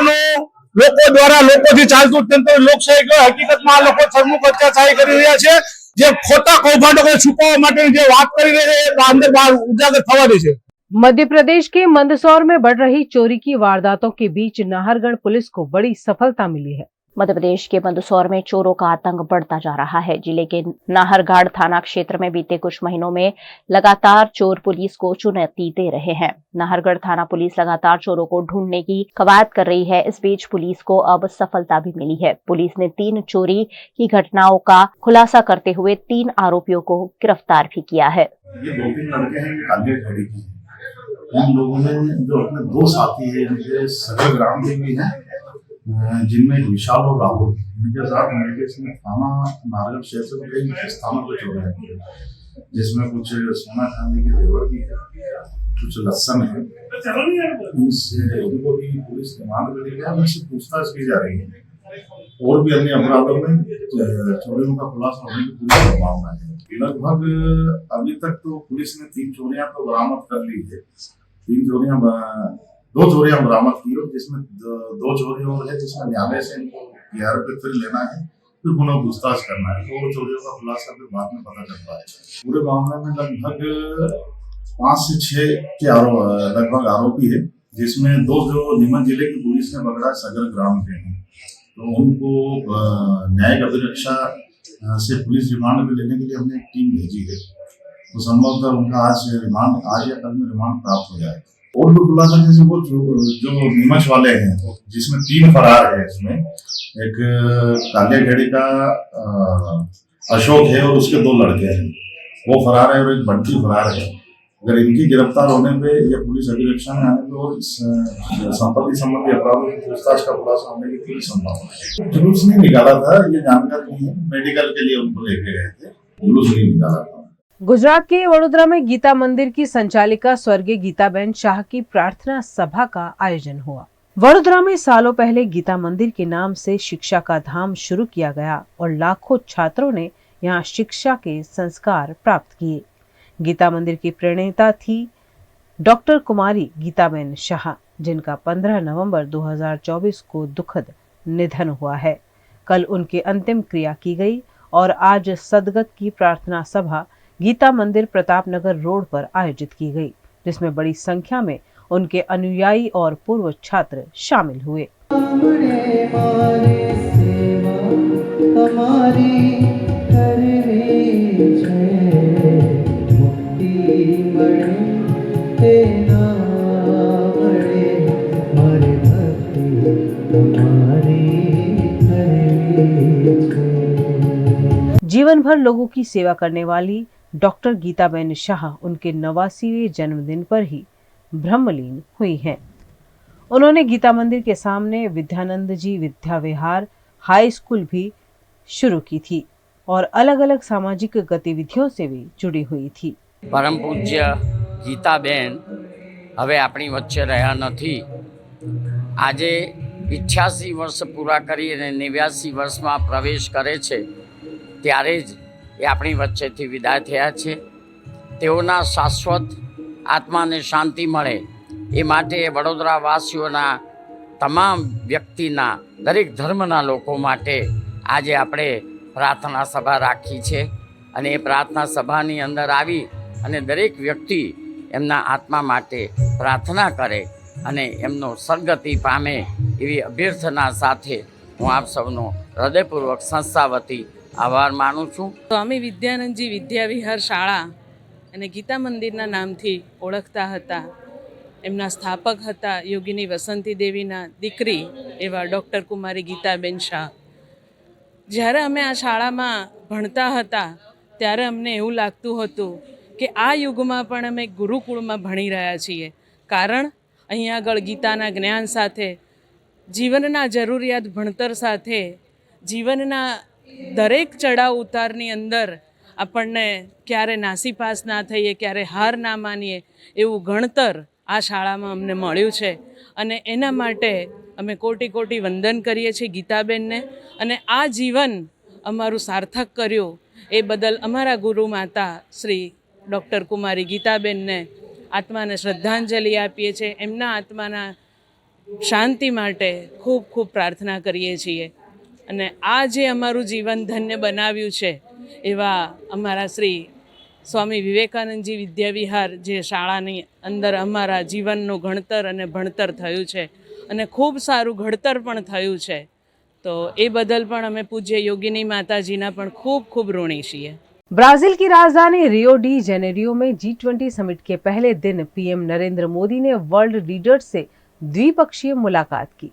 દ્વારા લોકોથી ચાલતું તંત્ર લોકશાહી કહેવાય। હકીકતમાં આ લોકો સરમુખ અત્યાચારી કરી રહ્યા છે, જે ખોટા કૌભાંડો છુપાવવા માટેની જે વાત કરી રહ્યા છે અંદર બહાર ઉજાગર થવાની છે। मध्य प्रदेश के मंदसौर में बढ़ रही चोरी की वारदातों के बीच नाहरगढ़ पुलिस को बड़ी सफलता मिली है। मध्य प्रदेश के मंदसौर में चोरों का आतंक बढ़ता जा रहा है। जिले के नाहरगढ़ थाना क्षेत्र में बीते कुछ महीनों में लगातार चोर पुलिस को चुनौती दे रहे हैं। नाहरगढ़ थाना पुलिस लगातार चोरों को ढूंढने की कवायद कर रही है। इस बीच पुलिस को अब सफलता भी मिली है। पुलिस ने 3 चोरी की घटनाओं का खुलासा करते हुए 3 आरोपियों को गिरफ्तार भी किया है। ये 2-3 लड़के हैं, ये काले खड़ी के हैं। इन लोगों ने जो अपने 2 साथी है, इनके सगे ग्राम के भी हैं, जिनमें विशाल और राहुल, इनके साथ मिलकर इसने थाना नाहरगढ़ क्षेत्र में कई स्थानों पर चोरी है, जिसमें कुछ सोना चांदी के जेवर भी है, कुछ लहसन है। उनको भी पुलिस रिमांड में लिया है, उनसे पूछताछ की जा रही है। और भी अन्य अपराधों में चोरियों का खुलासा होने की पूरी संभावना है। लगभग अभी तक तो पुलिस ने 3 चोरियां तो बरामद कर ली है। 2 चोरियां बरामद की और जिसमें 2 चोरी और है, जिसमें न्यायालय से इनको बिहार पे फिर लेना है, फिर पुनः पूछताछ करना है। तो चोरियों का खुलासा फिर बाद में पता चलता है। पूरे मामले में लगभग 5 से 6 के लगभग आरोपी है, जिसमें 2 जो नीमच जिले की पुलिस ने पकड़ा सगर ग्राम के हैं। तो उनको न्यायिक अभिरक्षा से पुलिस रिमांड में लेने के लिए हमने एक टीम भेजी है। तो संभवतः उनका आज या कल में रिमांड प्राप्त हो जाए। और भी खुलासा जैसे वो जो नीमच वाले हैं, जिसमें 3 फरार है। इसमें एक काले घेड़ी का अशोक है और उसके 2 लड़के हैं, वो फरार है, और एक बंटी फरार है। अगर इनकी गिरफ्तार होने पे या पुलिस अभिरक्षा में आने पे और संपत्ति संबंधी अपराधों की पूछताछ का खुलासा होने की पूरी संभावना है। जुलूस नहीं निकाला था, ये जानकारी नहीं है। मेडिकल के लिए उनको लेके गए थे, जुलूस नहीं निकाला था। गुजरात के वडोदरा में गीता मंदिर की संचालिका स्वर्गीय गीताबेन शाह की प्रार्थना सभा का आयोजन हुआ। वडोदरा में सालों पहले गीता मंदिर के नाम से शिक्षा का धाम शुरू किया गया और लाखों छात्रों ने यहाँ शिक्षा के संस्कार प्राप्त किए। गीता मंदिर की प्रणेता थी डॉक्टर कुमारी गीताबेन शाह, जिनका 15 नवंबर 2024 को दुखद निधन हुआ है। कल उनकी अंतिम क्रिया की गई और आज सदगत की प्रार्थना सभा गीता मंदिर प्रताप नगर रोड पर आयोजित की गई, जिसमें बड़ी संख्या में उनके अनुयायी और पूर्व छात्र शामिल हुए। जीवन भर लोगों की सेवा करने वाली डॉक्टर गीताबेन शाह उनके 89वें जन्मदिन पर ही ब्रह्मलीन हुई हैं। उन्होंने गीता मंदिर के सामने विद्यानंद जी विद्या विहार हाई स्कूल भी शुरू की थी और अलग अलग सामाजिक गतिविधियों से भी जुड़ी हुई थी। परम पूज्य गीताबेन હવે આપણી વચ્ચે રહ્યા નથી। આજે 88 વર્ષ પૂરા કરી અને 89 વર્ષમાં પ્રવેશ કરે છે, ત્યારે જ એ આપણી વચ્ચેથી વિદાય થયા છે। તેઓના શાશ્વત આત્માને શાંતિ મળે એ માટે વડોદરાવાસીઓના તમામ વ્યક્તિના દરેક ધર્મના લોકો માટે આજે આપણે પ્રાર્થના સભા રાખી છે અને એ પ્રાર્થના સભાની અંદર આવી અને દરેક વ્યક્તિ એમના આત્મા માટે પ્રાર્થના કરે અને એમનો સદગતિ પામે એવી અભ્યર્થના સાથે હું આપ સૌનો હૃદયપૂર્વક સંસ્થા વતી આભાર માનું છું। સ્વામી વિદ્યાનંદજી વિદ્યાવિહાર શાળા અને ગીતા મંદિરના નામથી ઓળખતા હતા। એમના સ્થાપક હતા યોગિની વસંતી દેવીના દીકરી એવા ડૉક્ટર કુમારી ગીતાબેન શાહ। જ્યારે અમે આ શાળામાં ભણતા હતા ત્યારે અમને એવું લાગતું હતું કે આ યુગમાં પણ અમે ગુરુકુળમાં ભણી રહ્યા છીએ, કારણ અહીંયા આગળ ગીતાના જ્ઞાન સાથે જીવનના જરૂરિયાત ભણતર સાથે જીવનના દરેક ચડાવ ઉતારની અંદર આપણને ક્યારે નાસીપાસ ના થઈએ, ક્યારે હાર ના માનીએ એવું ગણતર આ શાળામાં અમને મળ્યું છે અને એના માટે અમે કોટી કોટી વંદન કરીએ છીએ ગીતાબેનને અને આ જીવન અમારું સાર્થક કર્યું એ બદલ અમારા ગુરુ માતા શ્રી ડૉક્ટર કુમારી ગીતાબેનને આત્માને શ્રદ્ધાંજલિ આપીએ છીએ। એમના આત્માના શાંતિ માટે ખૂબ ખૂબ પ્રાર્થના કરીએ છીએ અને આ જે અમારું જીવન ધન્ય બનાવ્યું છે એવા અમારા શ્રી સ્વામી વિવેકાનંદજી વિદ્યાવિહાર જે શાળાની અંદર અમારા જીવનનું ગણતર અને ભણતર થયું છે અને ખૂબ સારું ઘડતર પણ થયું છે, તો એ બદલ પણ અમે પૂજ્ય યોગિની માતાજીના પણ ખૂબ ખૂબ ઋણી છીએ. ब्राजील की राजधानी रियो डी जेनेरियो में G20 समिट के पहले दिन पीएम नरेंद्र मोदी ने वर्ल्ड लीडर्स से द्विपक्षीय मुलाकात की।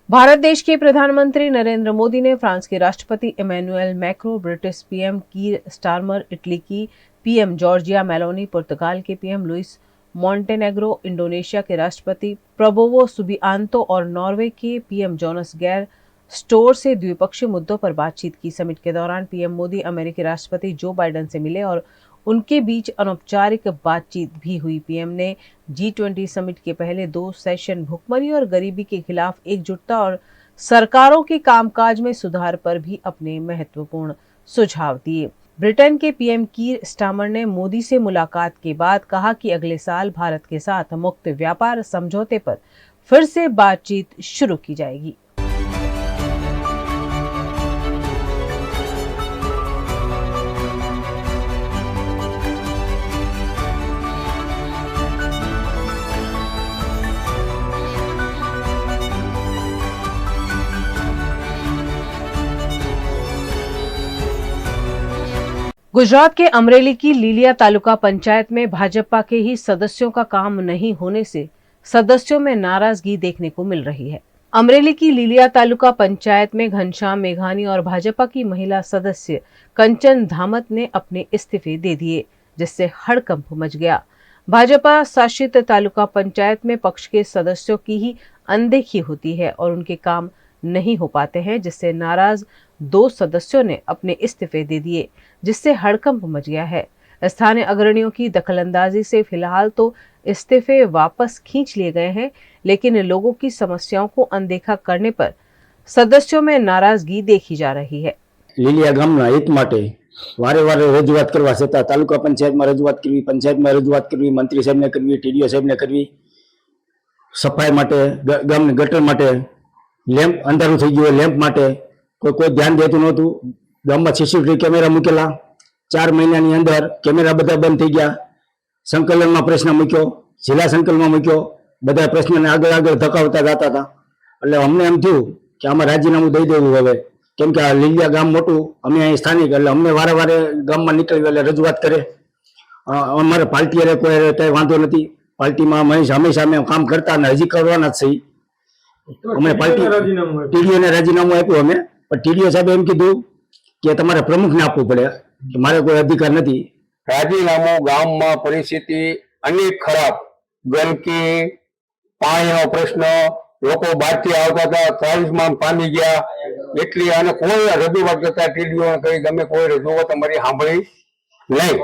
भारत देश के प्रधानमंत्री नरेंद्र मोदी ने फ्रांस के राष्ट्रपति Emmanuel Macron, British PM Keir Starmer, Italy की पीएम जॉर्जिया मेलोनी, पुर्तगाल के पीएम लुइस मॉन्टेनेग्रो, इंडोनेशिया के राष्ट्रपति प्रबोवो सुबिआंतो और नॉर्वे के पीएम जोनास गैर स्टोर से द्विपक्षीय मुद्दों पर बातचीत की। समिट के दौरान पीएम मोदी अमेरिकी राष्ट्रपति जो बाइडेन से मिले और उनके बीच अनौपचारिक बातचीत भी हुई। पीएम ने G20 समिट के पहले 2 सेशन भुखमरी और गरीबी के खिलाफ एकजुटता और सरकारों के कामकाज में सुधार पर भी अपने महत्वपूर्ण सुझाव दिए। ब्रिटेन के पीएम कीर स्टारमर ने मोदी से मुलाकात के बाद कहा कि अगले साल भारत के साथ मुक्त व्यापार समझौते पर फिर से बातचीत शुरू की जाएगी। गुजरात के अमरेली की लीलिया तालुका पंचायत में भाजपा के ही सदस्यों का काम नहीं होने से सदस्यों में नाराजगी देखने को मिल रही है। अमरेली की लीलिया तालुका पंचायत में घनश्याम मेघानी और भाजपा की महिला सदस्य कंचन धामत ने अपने इस्तीफे दे दिए, जिससे हड़कंप मच गया। भाजपा शासित तालुका पंचायत में पक्ष के सदस्यों की ही अनदेखी होती है और उनके काम नहीं हो पाते हैं, जिससे नाराज 2 सदस्यों ने अपने इस्तीफे दे दिए, जिससे हड़कंप मच गया है। स्थानीय अग्रणियों की दखलंदाजी से फिलहाल तो इस्तीफे वापस खींच लिए गए हैं, लेकिन लोगों की समस्याओं को अनदेखा करने पर सदस्यों में नाराजगी देखी जा रही है। લીલિયા ગામના હિત માટે વારે વારે રજૂઆત કરવા છતાં તાલુકા પંચાયતમાં રજૂઆત કરવી, પંચાયતમાં રજૂઆત કરવી, મંત્રી સાહેબને કરવી, ટીડીઓ સાહેબને કરવી, સફાઈ માટે, ગામની ગટર માટે, લેમ્પ અંધારું થઈ ગયું, લેમ્પ માટે કોઈ ધ્યાન દેતું નહોતું। ગામમાં સીસીટીવી કેમેરા મૂકેલા, 4 મહિનાની અંદર કેમેરા બધા બંધ થઈ ગયા। સંકલનમાં પ્રશ્ન મૂક્યો, જિલ્લા સંકલનમાં મૂક્યો, બધા પ્રશ્નને આગળ આગળ ધકાવતા જતા હતા। એટલે અમને એમ થયું કે આમાં રાજીનામું દઈ દેવું હવે, કેમ કે આ લીલિયા ગામ મોટું, અમે અહીં સ્થાનિક, એટલે અમને વારે વારે ગામમાં નીકળી એટલે રજૂઆત કરે। અમારે પાર્ટીએ કોઈ કંઈ વાંધો નથી, પાર્ટીમાં હંમેશા અમે કામ કરતા અને હજી કરવાના જ છીએ। અમે પાર્ટી ટીડીઓને રાજીનામું આપ્યું અમે, પણ ટીડીઓ સાહેબે એમ કીધું કે તમારે પ્રમુખને આપવું પડે, કે મારે કોઈ અધિકાર નથી। રાજીનામું ગામમાં પરિસ્થિતિ અનેક ખરાબ, ગંદકી, પાણીનો પ્રશ્ન, લોકો બહારથી આવતા હતા, ટ્રાવેલ્સમાં પામી ગયા, એટલી અને કોઈ રજૂઆત કરતા ટીડીઓ કઈ ગમે કોઈ રજૂઆત અમારી સાંભળી નહીં।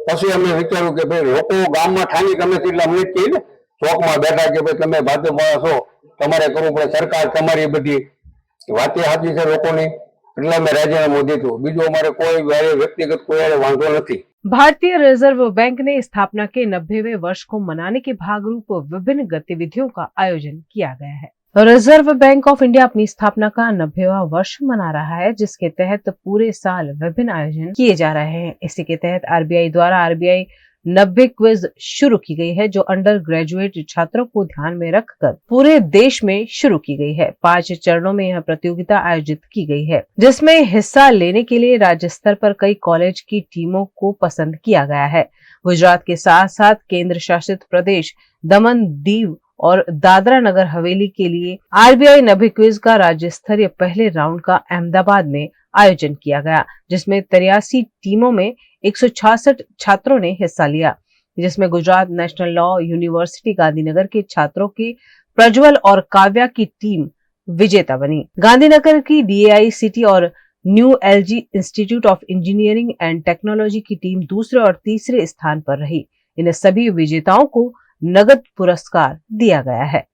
પછી અમે વિચાર્યું કે ભાઈ લોકો ગામમાં ઠાની ગમે એટલે અમને કહે ને ચોકમાં બેઠા કે ભાઈ તમે ભાજપમાં છો, તમારે કરવું પડે, સરકાર તમારી બધી વાતે સાચી છે લોકોની, એટલે અમે રાજીનામું દીધું। બીજું અમારે કોઈ વ્યક્તિગત કોઈ વાંધો નથી। भारतीय रिजर्व बैंक ने स्थापना के 90वें वर्ष को मनाने के भागरूप विभिन्न गतिविधियों का आयोजन किया गया है। रिजर्व बैंक ऑफ इंडिया अपनी स्थापना का 90वां वर्ष मना रहा है, जिसके तहत पूरे साल विभिन्न आयोजन किए जा रहे हैं। इसी के तहत आरबीआई द्वारा आरबीआई 90 क्विज शुरू की गई है, जो अंडर ग्रेजुएट छात्रों को ध्यान में रखकर पूरे देश में शुरू की गई है। 5 चरणों में यह प्रतियोगिता आयोजित की गई है, जिसमें हिस्सा लेने के लिए राज्य स्तर पर कई कॉलेज की टीमों को पसंद किया गया है। गुजरात के साथ साथ केंद्र शासित प्रदेश दमन, दीव और दादरा नगर हवेली के लिए आरबीआई 90 क्विज का राज्य स्तरीय पहले राउंड का अहमदाबाद में आयोजन किया गया, जिसमें 83 टीमों में 166 छात्रों ने हिस्सा लिया, जिसमें Gujarat national law university Gandhinagar के छात्रों के प्रज्वल और काव्या की टीम विजेता बनी। गांधीनगर की DAICT और new LG institute of engineering and technology की टीम दूसरे और तीसरे स्थान पर रही। इन सभी विजेताओं को नगद पुरस्कार दिया गया है।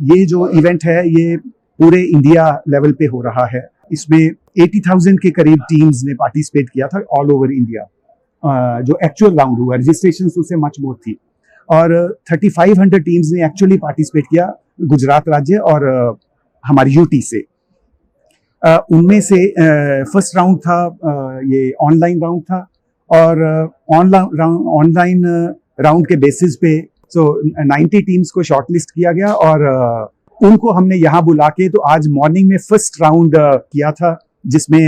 ये जो इवेंट है ये पूरे इंडिया लेवल पे हो रहा है। इसमें 80,000 के करीब टीम्स ने पार्टिसिपेट किया था ऑल ओवर इंडिया। जो एक्चुअल राउंड हुआ, रजिस्ट्रेशन उससे मच मोर थी, और 3500 टीम्स ने एक्चुअली पार्टिसिपेट किया गुजरात राज्य और हमारी यूटी से। उनमें से फर्स्ट राउंड था ये ऑनलाइन राउंड था, और ऑनलाइन राउंड के बेसिस पे 90 टीम्स को शॉर्टलिस्ट किया गया और उनको हमने यहाँ बुला के, तो आज मॉर्निंग में फर्स्ट राउंड किया था, जिसमें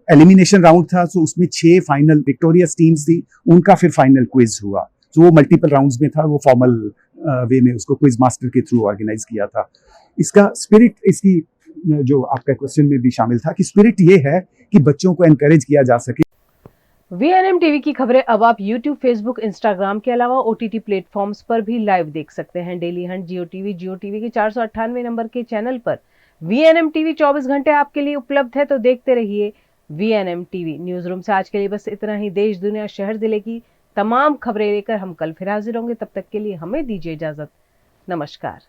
एलिमिनेशन राउंड था। तो उसमें 6 फाइनल विक्टोरियस टीम्स थी, उनका फिर फाइनल क्विज हुआ। तो वो मल्टीपल राउंड्स में था, वो फॉर्मल वे में उसको क्विज मास्टर के थ्रू ऑर्गेनाइज किया था। इसका स्पिरिट, इसकी जो आपका क्वेश्चन में भी शामिल था कि स्पिरिट ये है कि बच्चों को एनकरेज किया जा सके। VNM टीवी की खबरें अब आप YouTube, Facebook, Instagram के अलावा OTT प्लेटफॉर्म्स पर भी लाइव देख सकते हैं। डेली हंट जियो टीवी के 498 नंबर के चैनल पर VNM टीवी 24 घंटे आपके लिए उपलब्ध है, तो देखते रहिए VNM टीवी। न्यूज रूम से आज के लिए बस इतना ही। देश, दुनिया, शहर, जिले की तमाम खबरें लेकर हम कल फिर हाजिर होंगे। तब तक के लिए हमें दीजिए इजाजत। नमस्कार।